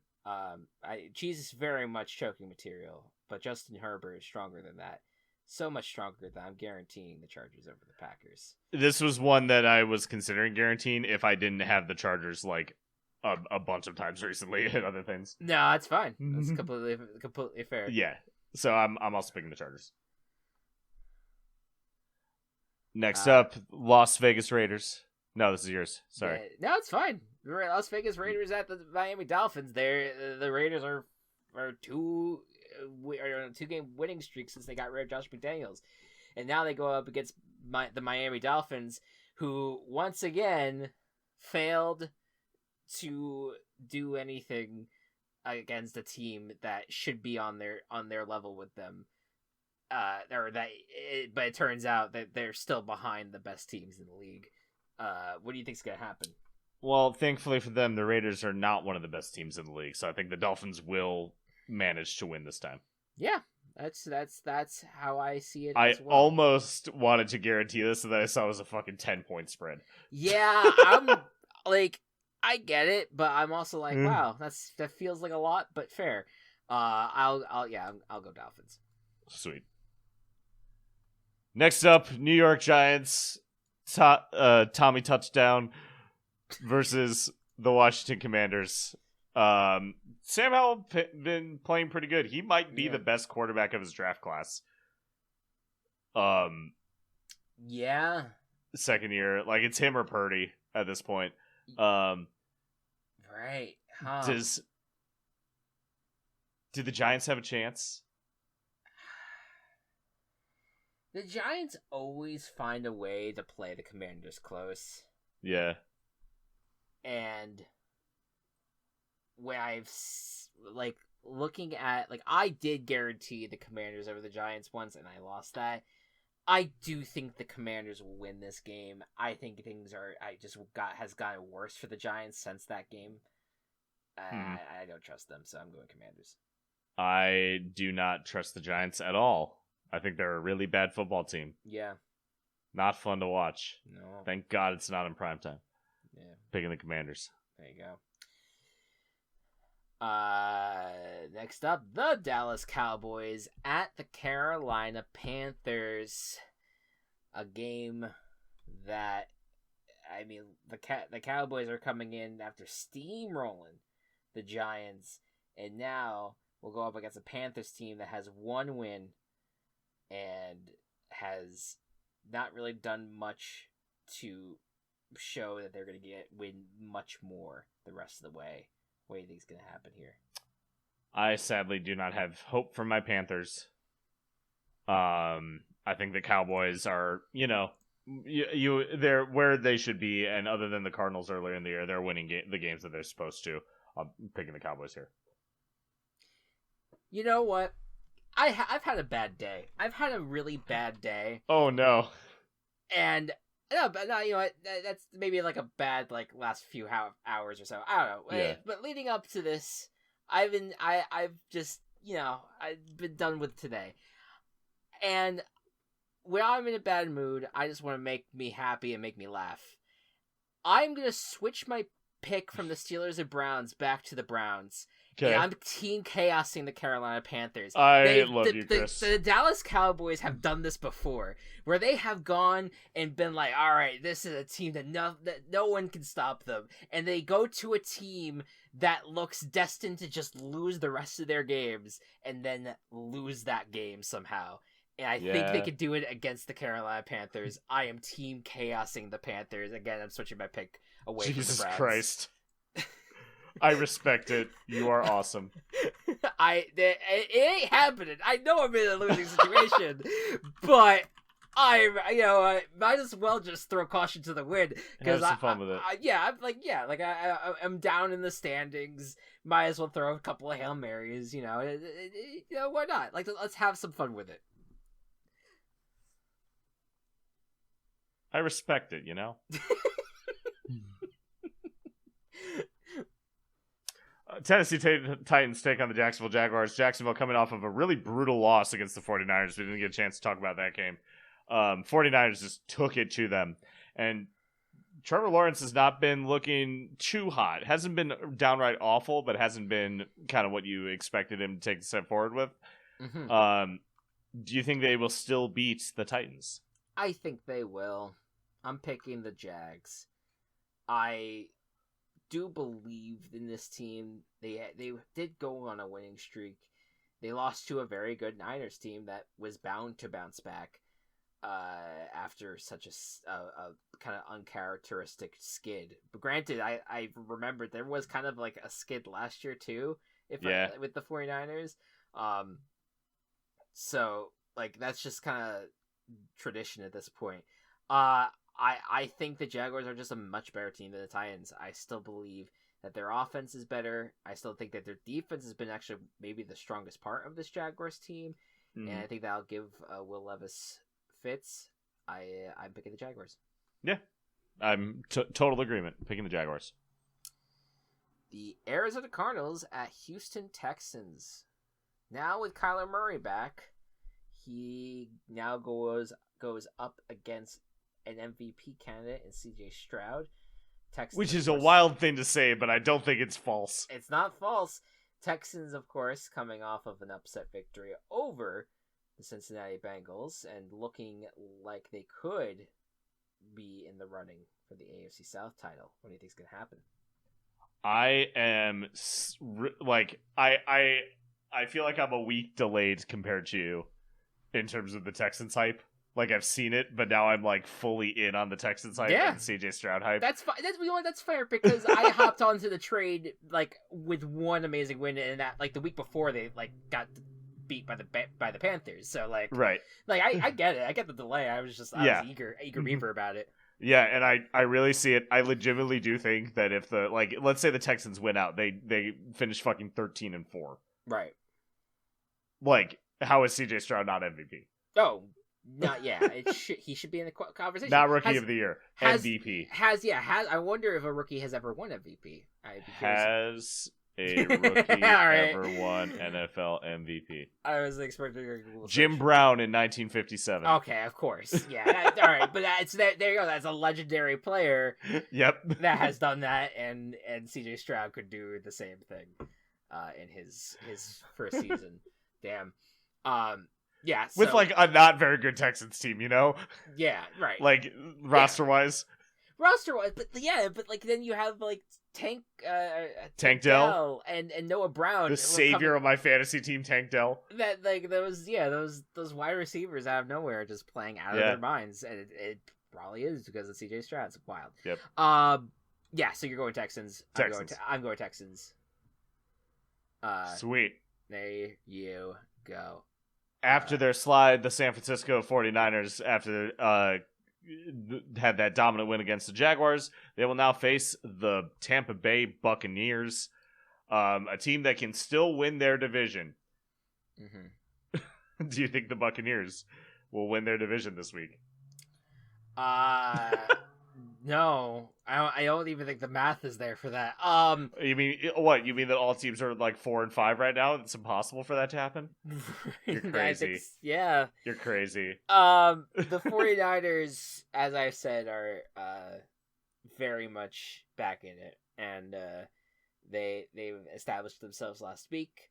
Cheese is very much choking material, but Justin Herbert is stronger than that. So much stronger that I'm guaranteeing the Chargers over the Packers. This was one that I was considering guaranteeing if I didn't have the Chargers like a bunch of times recently and other things. No, that's fine. That's completely fair. Yeah. So I'm also picking the Chargers. Next up, Las Vegas Raiders. No, this is yours. Sorry. Yeah, no, it's fine. Las Vegas Raiders at the Miami Dolphins. The Raiders are two-game winning streak since they got rid of Josh McDaniels, and now they go up against the Miami Dolphins, who once again failed to do anything against a team that should be on their level with them. But it turns out that they're still behind the best teams in the league. What do you think's gonna happen? Well, thankfully for them, the Raiders are not one of the best teams in the league, so I think the Dolphins will manage to win this time. Yeah, that's how I see it. I as well. almost wanted to guarantee this, and then I saw it was a fucking 10-point spread. Yeah, I'm like, I get it, but I'm also like, wow, that feels like a lot, but fair. I'll go Dolphins. Sweet. Next up, New York Giants, Tommy Touchdown versus the Washington Commanders. Sam Howell been playing pretty good. He might be the best quarterback of his draft class. Yeah. Second year, like it's him or Purdy at this point. Right. Huh. Do the Giants have a chance? The Giants always find a way to play the Commanders close. Yeah. And when I've, like, looking at, like, I did guarantee the Commanders over the Giants once, and I lost that. I do think the Commanders will win this game. I think things has gotten worse for the Giants since that game. I don't trust them, so I'm going Commanders. I do not trust the Giants at all. I think they're a really bad football team. Yeah. Not fun to watch. No. Thank God it's not in primetime. Yeah. Picking the Commanders. There you go. Next up, the Dallas Cowboys at the Carolina Panthers. A game that, I mean, the Cowboys are coming in after steamrolling the Giants, and now we'll go up against a Panthers team that has one win and has not really done much to show that they're going to win much more the rest of the way. What do you think is going to happen here? I sadly do not have hope for my Panthers. I think the Cowboys are, they're where they should be, and other than the Cardinals earlier in the year, they're winning the games that they're supposed to. I'm picking the Cowboys here. You know what? I've had a bad day. I've had a really bad day. Oh no! And no, you know what? That's maybe like a bad last few hours or so. I don't know. Yeah. But leading up to this, I've been done with today. And when I'm in a bad mood, I just want to make me happy and make me laugh. I'm gonna switch my pick from the Steelers and Browns back to the Browns. Okay. And I'm team chaosing the Carolina Panthers. I love you, Chris. The Dallas Cowboys have done this before, where they have gone and been like, all right, this is a team that no one can stop them. And they go to a team that looks destined to just lose the rest of their games and then lose that game somehow. And I think they could do it against the Carolina Panthers. I am team chaosing the Panthers. Again, I'm switching my pick away from the Browns. Jesus Christ. I respect it. You are awesome. It ain't happening. I know I'm in a losing situation, but might as well just throw caution to the wind because have some fun with it. I'm down in the standings. Might as well throw a couple of Hail Marys. Why not? Let's have some fun with it. I respect it. Tennessee Titans take on the Jacksonville Jaguars. Jacksonville coming off of a really brutal loss against the 49ers. We didn't get a chance to talk about that game. 49ers just took it to them. And Trevor Lawrence has not been looking too hot. Hasn't been downright awful, but hasn't been kind of what you expected him to take a step forward with. Mm-hmm. Do you think they will still beat the Titans? I think they will. I'm picking the Jags. I do believe in this team. They did go on a winning streak. They lost to a very good Niners team that was bound to bounce back after such a kind of uncharacteristic skid. But granted, I remember there was kind of like a skid last year too, with the 49ers. So like that's just kind of tradition at this point. I think the Jaguars are just a much better team than the Titans. I still believe that their offense is better. I still think that their defense has been actually maybe the strongest part of this Jaguars team, and I think that'll give Will Levis fits. I'm picking the Jaguars. Yeah, I'm total agreement. Picking the Jaguars. The Arizona Cardinals at Houston Texans. Now with Kyler Murray back, he now goes up against an MVP candidate in CJ Stroud. Texans, which is a wild thing to say, but I don't think it's false. It's not false. Texans, of course, coming off of an upset victory over the Cincinnati Bengals and looking like they could be in the running for the AFC South title. What do you think is going to happen? I am like I feel like I'm a week delayed compared to you in terms of the Texans hype. Like I've seen it, but now I'm like fully in on the Texans hype and CJ Stroud hype. That's fine. That's fair because I hopped onto the trade like with one amazing win, and that like the week before they like got beat by the Panthers. So like right, like I get it. I get the delay. I was eager beaver about it. Yeah, and I really see it. I legitimately do think that if the like let's say the Texans win out, they finish fucking 13-4. Right. Like how is CJ Stroud not MVP? Oh. Not he should be in the conversation. Not rookie of the year, MVP. I wonder if a rookie has ever won MVP. Has a rookie ever won NFL MVP? I was expecting a Google Jim search. Brown in 1957. Okay, of course. Yeah, all right, but there you go. That's a legendary player. Yep, that has done that, and CJ Stroud could do the same thing in his first season. Damn. Yeah, with like a not very good Texans team, you know? Yeah, right. Like roster wise, but like then you have like Tank Dell and Noah Brown, the savior of my fantasy team, Tank Dell. That like those wide receivers out of nowhere just playing out of their minds, and it probably is because of CJ Stroud. It's wild. Yep. Yeah. So you're going Texans. I'm going Texans. Sweet. There you go. After their slide, the San Francisco 49ers, after had that dominant win against the Jaguars, they will now face the Tampa Bay Buccaneers, a team that can still win their division. Mm-hmm. Do you think the Buccaneers will win their division this week? No, I don't even think the math is there for that. You mean what? You mean that all teams are like 4-5 right now? It's impossible for that to happen. You're crazy. Yeah, you're crazy. The 49ers, as I said, are very much back in it, and they've established themselves last week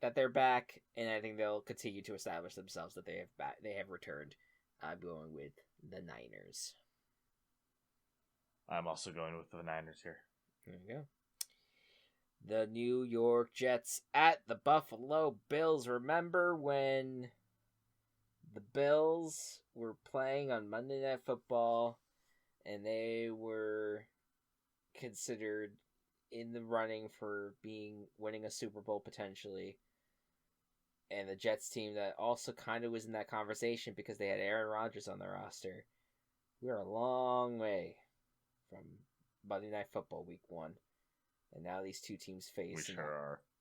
that they're back, and I think they'll continue to establish themselves that they have returned. I'm going with the Niners. I'm also going with the Niners here. There you go. The New York Jets at the Buffalo Bills. Remember when the Bills were playing on Monday Night Football and they were considered in the running for winning a Super Bowl potentially, and the Jets team that also kind of was in that conversation because they had Aaron Rodgers on their roster. We're a long way from Monday Night Football Week 1, and now these two teams face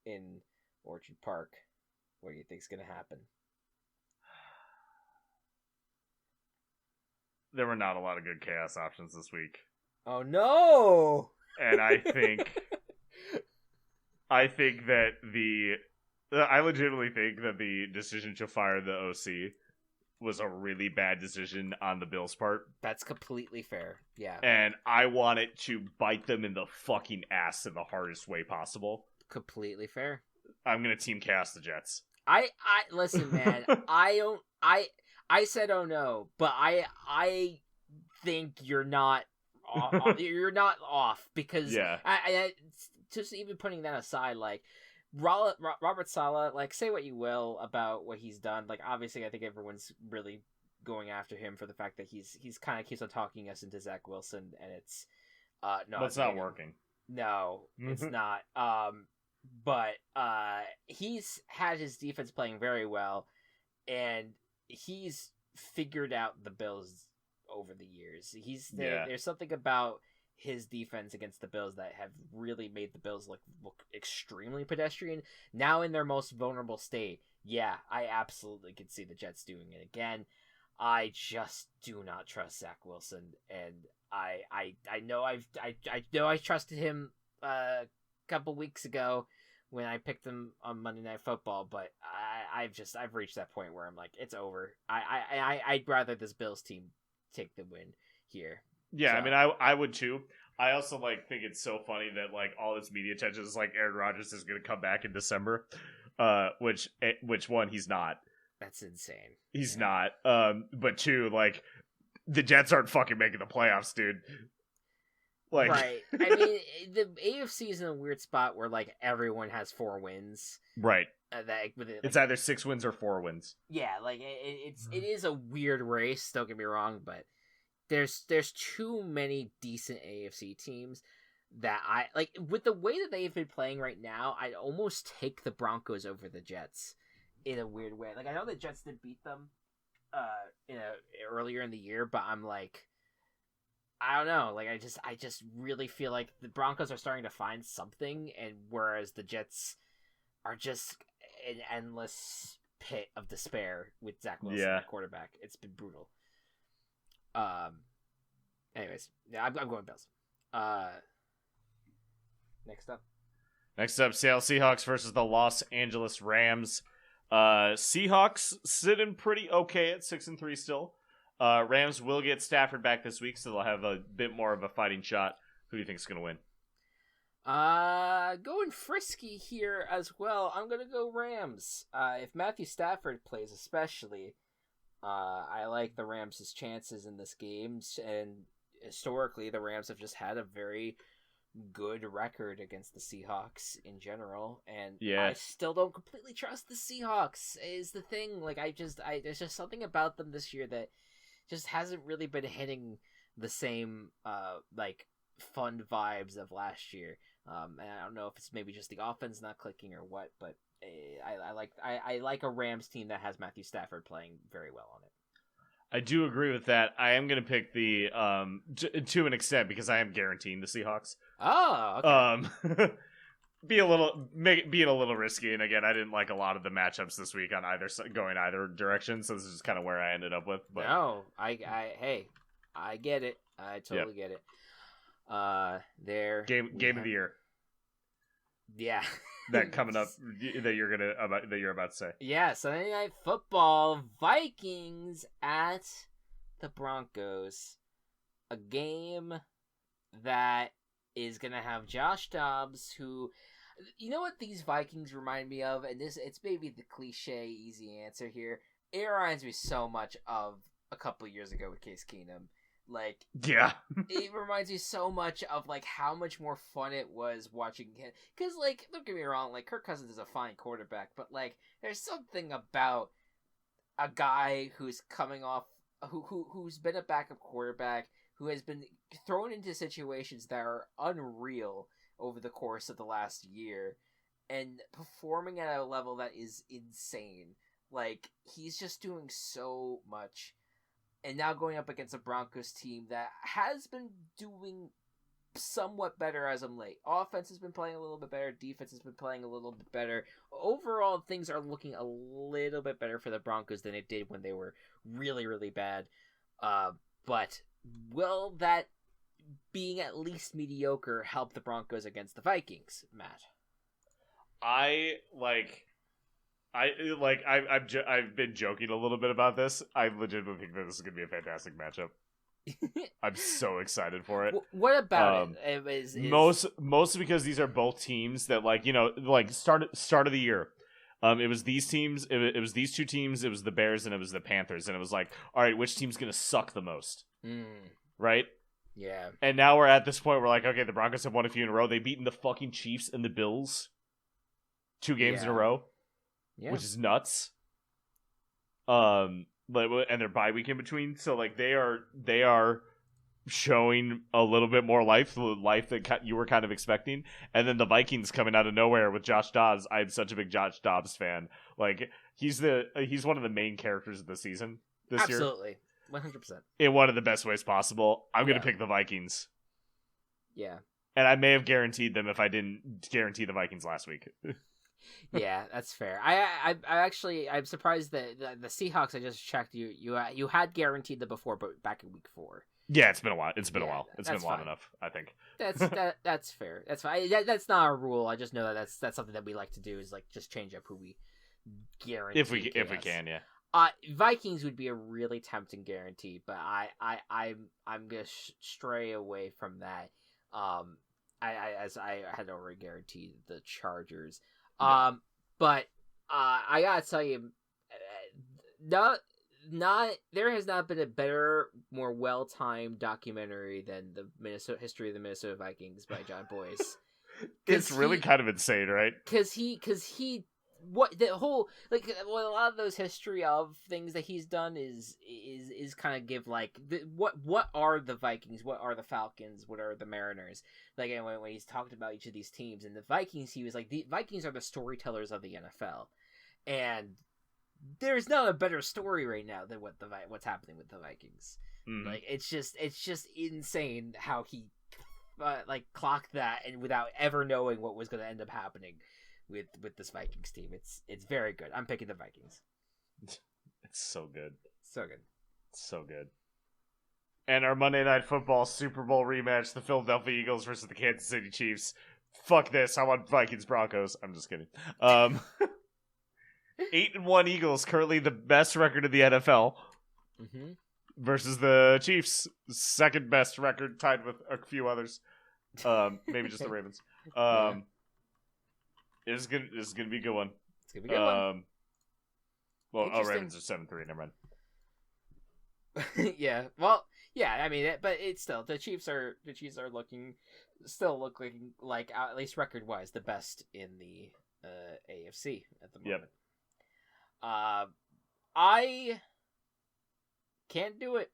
in Orchard Park. What do you think's going to happen? There were not a lot of good chaos options this week. Oh no! And I think I legitimately think that the decision to fire the OC was a really bad decision on the Bills' part. That's completely fair. Yeah. And I want it to bite them in the fucking ass in the hardest way possible. Completely fair. I'm going to team chaos the Jets. I listen, man. I said oh no, but I think you're not you're not off because I just even putting that aside, like Robert Saleh, like say what you will about what he's done, like obviously I think everyone's really going after him for the fact that he's kind of keeps on talking us into Zach Wilson, and it's no, but it's not working. No, it's not. But he's had his defense playing very well, and he's figured out the Bills over the years. There's something about his defense against the Bills that have really made the Bills look extremely pedestrian. Now in their most vulnerable state, yeah, I absolutely could see the Jets doing it again. I just do not trust Zach Wilson, and I know I trusted him a couple weeks ago when I picked him on Monday Night Football, but I've reached that point where I'm like, it's over. I'd rather this Bills team take the win here. Yeah, so. I mean, I would too. I also think it's so funny that all this media attention is Aaron Rodgers is going to come back in December, which one he's not. That's insane. He's not. But two, the Jets aren't fucking making the playoffs, dude. Right. I mean, the AFC is in a weird spot where everyone has 4 wins. Right. It's either 6 wins or 4 wins. Yeah, it is a weird race. Don't get me wrong, but there's too many decent AFC teams that I with the way that they've been playing right now. I'd almost take the Broncos over the Jets in a weird way. I know the Jets did beat them, earlier in the year, but I'm I don't know. I just really feel like the Broncos are starting to find something, and whereas the Jets are just an endless pit of despair with Zach Wilson at quarterback. It's been brutal. Anyways, yeah, I'm going Bills. Next up, Seattle Seahawks versus the Los Angeles Rams. Seahawks sitting pretty okay at 6-3 still. Rams will get Stafford back this week, so they'll have a bit more of a fighting shot. Who do you think is going to win? Going frisky here as well. I'm going to go Rams. If Matthew Stafford plays especially, I like the Rams' chances in this game. And historically, the Rams have just had a very good record against the Seahawks in general. And I still don't completely trust the Seahawks is the thing. There's just something about them this year that just hasn't really been hitting the same fun vibes of last year. And I don't know if it's maybe just the offense not clicking or what, but I like a Rams team that has Matthew Stafford playing very well on it. I do agree with that. I am going to pick the to an extent because I am guaranteeing the Seahawks. Oh, okay. Being a little risky, and again, I didn't like a lot of the matchups this week on going either direction, so this is kind of where I ended up with. But. No, I get it. I totally get it. Game of the year. Yeah. That coming up that you're about to say. Yeah, Sunday Night Football, Vikings at the Broncos. A game that is gonna have Josh Dobbs, who, you know what these Vikings remind me of, and it's maybe the cliche easy answer here. It reminds me so much of a couple years ago with Case Keenum. It reminds me so much of how much more fun it was watching him. Because don't get me wrong, Kirk Cousins is a fine quarterback, but there's something about a guy who's coming off, who's been a backup quarterback, who has been thrown into situations that are unreal over the course of the last year, and performing at a level that is insane. He's just doing so much. And now going up against a Broncos team that has been doing somewhat better as of late. Offense has been playing a little bit better. Defense has been playing a little bit better. Overall, things are looking a little bit better for the Broncos than it did when they were really, really bad. But will that being at least mediocre help the Broncos against the Vikings, Matt? I've been joking a little bit about this. I legitimately think that this is gonna be a fantastic matchup. I'm so excited for it. What about it? Mostly because these are both teams that, like, you know, like start of the year. It was these teams. It was these two teams. It was the Bears and it was the Panthers. And it was like, all right, which team's gonna suck the most? Right? Yeah. And now we're at this point where, like, okay, the Broncos have won a few in a row. They've beaten the fucking Chiefs and the Bills 2 games in a row, which is nuts. And their bye week in between, so like they are showing a little bit more life that you were kind of expecting. And then the Vikings coming out of nowhere with Josh Dobbs. I'm such a big Josh Dobbs fan. Like, he's one of the main characters of the season this year. Absolutely. 100%. In one of the best ways possible. I'm going to pick the Vikings. Yeah. And I may have guaranteed them if I didn't guarantee the Vikings last week. Yeah, that's fair. I'm surprised that the Seahawks, I just checked, you had guaranteed them before, but back in week 4. Yeah, it's been a while. It's been a while. It's been long enough, I think. That's fair. That's fine. That's not a rule. I just know that that's something that we like to do, is like just change up who we guarantee. If we can, yeah. Vikings would be a really tempting guarantee, but I'm gonna stray away from that. As I had already guaranteed the Chargers. But I gotta tell you, there has not been a better, more well-timed documentary than the history of the Minnesota Vikings by John Boyce. It's really kind of insane, right? Because he what the whole, like, a lot of those history of things that he's done is kind of give, like, what are the Vikings, what are the Falcons, what are the Mariners, like, and when he's talked about each of these teams, and the Vikings, he was like, the Vikings are the storytellers of the NFL, and there's not a better story right now than what's happening with the Vikings. Like, it's just insane how he like clocked that, and without ever knowing what was going to end up happening with this Vikings team. It's very good. I'm picking the Vikings. It's so good. So good. So good. And our Monday Night Football Super Bowl rematch, the Philadelphia Eagles versus the Kansas City Chiefs. Fuck this. I want Vikings Broncos. I'm just kidding. 8-1 Eagles, currently the best record in the NFL. Versus the Chiefs, second best record, tied with a few others. Maybe just the Ravens. It's gonna be a good one. It's gonna be a good one. Well, Ravens are 7-3. Never mind. Yeah. Well, yeah. I mean, but it's still, the Chiefs are look like, at least record wise, the best in the AFC at the moment. I can't do it.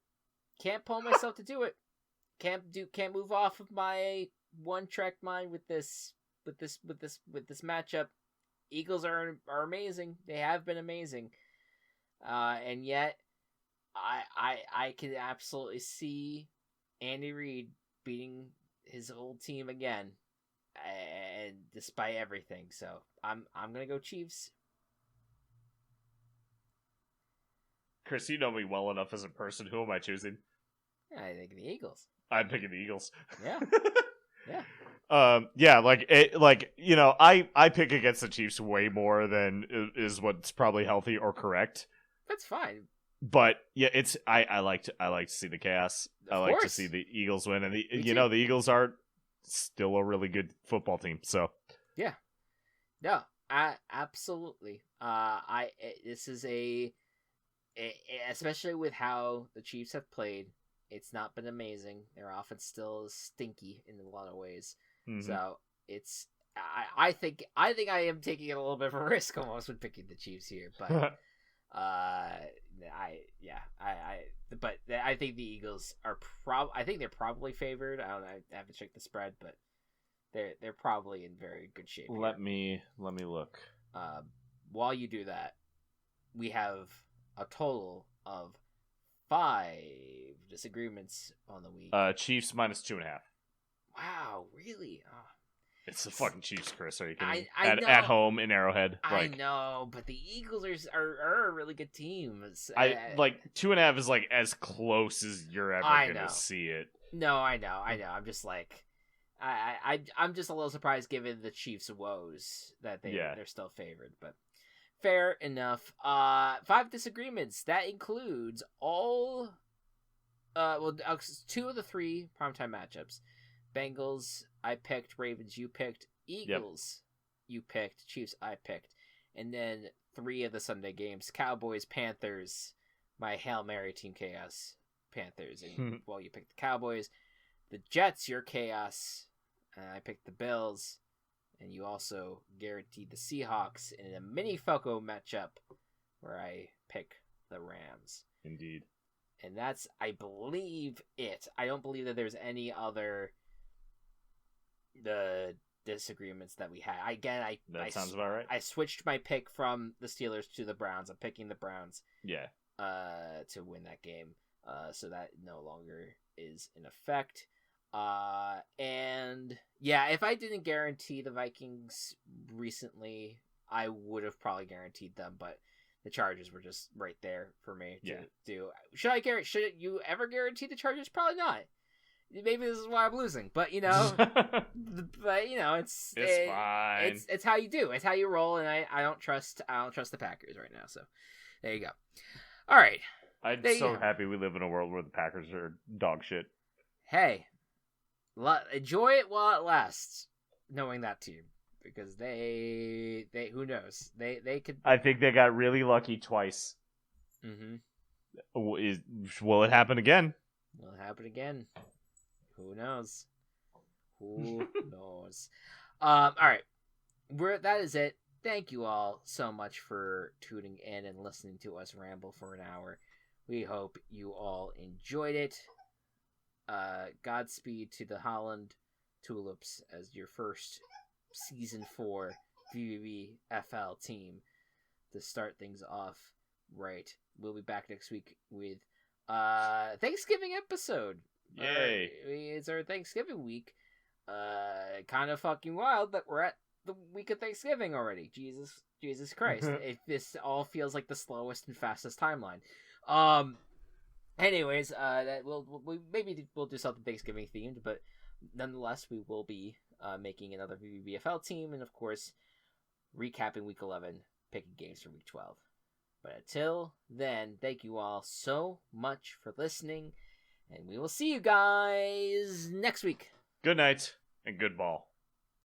Can't pull myself to do it. Can't move off of my one-track mind with this matchup. Eagles are amazing. They have been amazing. And yet I can absolutely see Andy Reid beating his old team again. And despite everything. So I'm going to go Chiefs. Chris, you know me well enough as a person. Who am I choosing? I think the Eagles. I'm picking the Eagles. Yeah. I pick against the Chiefs way more than is what's probably healthy or correct. That's fine. But yeah, I like to see the chaos. I like to see the Eagles win, and the Eagles are still a really good football team. So yeah, no, absolutely. This is especially with how the Chiefs have played, it's not been amazing. Their offense still is stinky in a lot of ways. So I think I am taking a little bit of a risk almost with picking the Chiefs here, but I think the Eagles are I think they're probably favored. I don't know, I haven't checked the spread, but they're probably in very good shape. Let me look. While you do that, we have a total of 5 disagreements on the week. Chiefs -2.5. Wow, really? Oh. It's the fucking Chiefs, Chris. Are you kidding? At home in Arrowhead. I know, but the Eagles are a really good team. 2.5 is like as close as you're ever gonna see it. No, I know. I'm just like, I'm just a little surprised given the Chiefs' woes that they're still favored. But Fair enough. 5 disagreements. That includes all, 2 of the 3 primetime matchups. Bengals, I picked. Ravens, you picked. Eagles, you picked. Chiefs, I picked. And then 3 of the Sunday games. Cowboys, Panthers, my Hail Mary Team Chaos, Panthers. And, well, you picked the Cowboys. The Jets, your Chaos. I picked the Bills. And you also guaranteed the Seahawks in a mini Foco matchup where I pick the Rams. Indeed. And that's, I believe, it. I don't believe that there's any other disagreements that we had. That sounds about right. I switched my pick from the Steelers to the Browns. I'm picking the Browns. Yeah. To win that game. So that no longer is in effect. And yeah, if I didn't guarantee the Vikings recently, I would have probably guaranteed them, but the Chargers were just right there for me to do. Should you ever guarantee the Chargers? Probably not. Maybe this is why I'm losing, but it's fine. It's how you do. It's how you roll, and I don't trust the Packers right now. So there you go. All right. I'm so happy we live in a world where the Packers are dog shit. Hey. Enjoy it while it lasts, knowing that team, because they who knows, they could. I think they got really lucky twice. Mm-hmm. Will it happen again? Will it happen again? Who knows? Who knows? All right, that is it. Thank you all so much for tuning in and listening to us ramble for an hour. We hope you all enjoyed it. Godspeed to the Holland Tulips as your first Season 4 VBBFL team to start things off right. We'll be back next week with Thanksgiving episode. Yay! It's our Thanksgiving week. Kind of fucking wild that we're at the week of Thanksgiving already. Jesus Christ. This all feels like the slowest and fastest timeline. Anyways, that we'll do something Thanksgiving themed, but nonetheless, we will be making another VBBFL team, and of course, recapping Week 11, picking games for Week 12. But until then, thank you all so much for listening, and we will see you guys next week. Good night and good ball.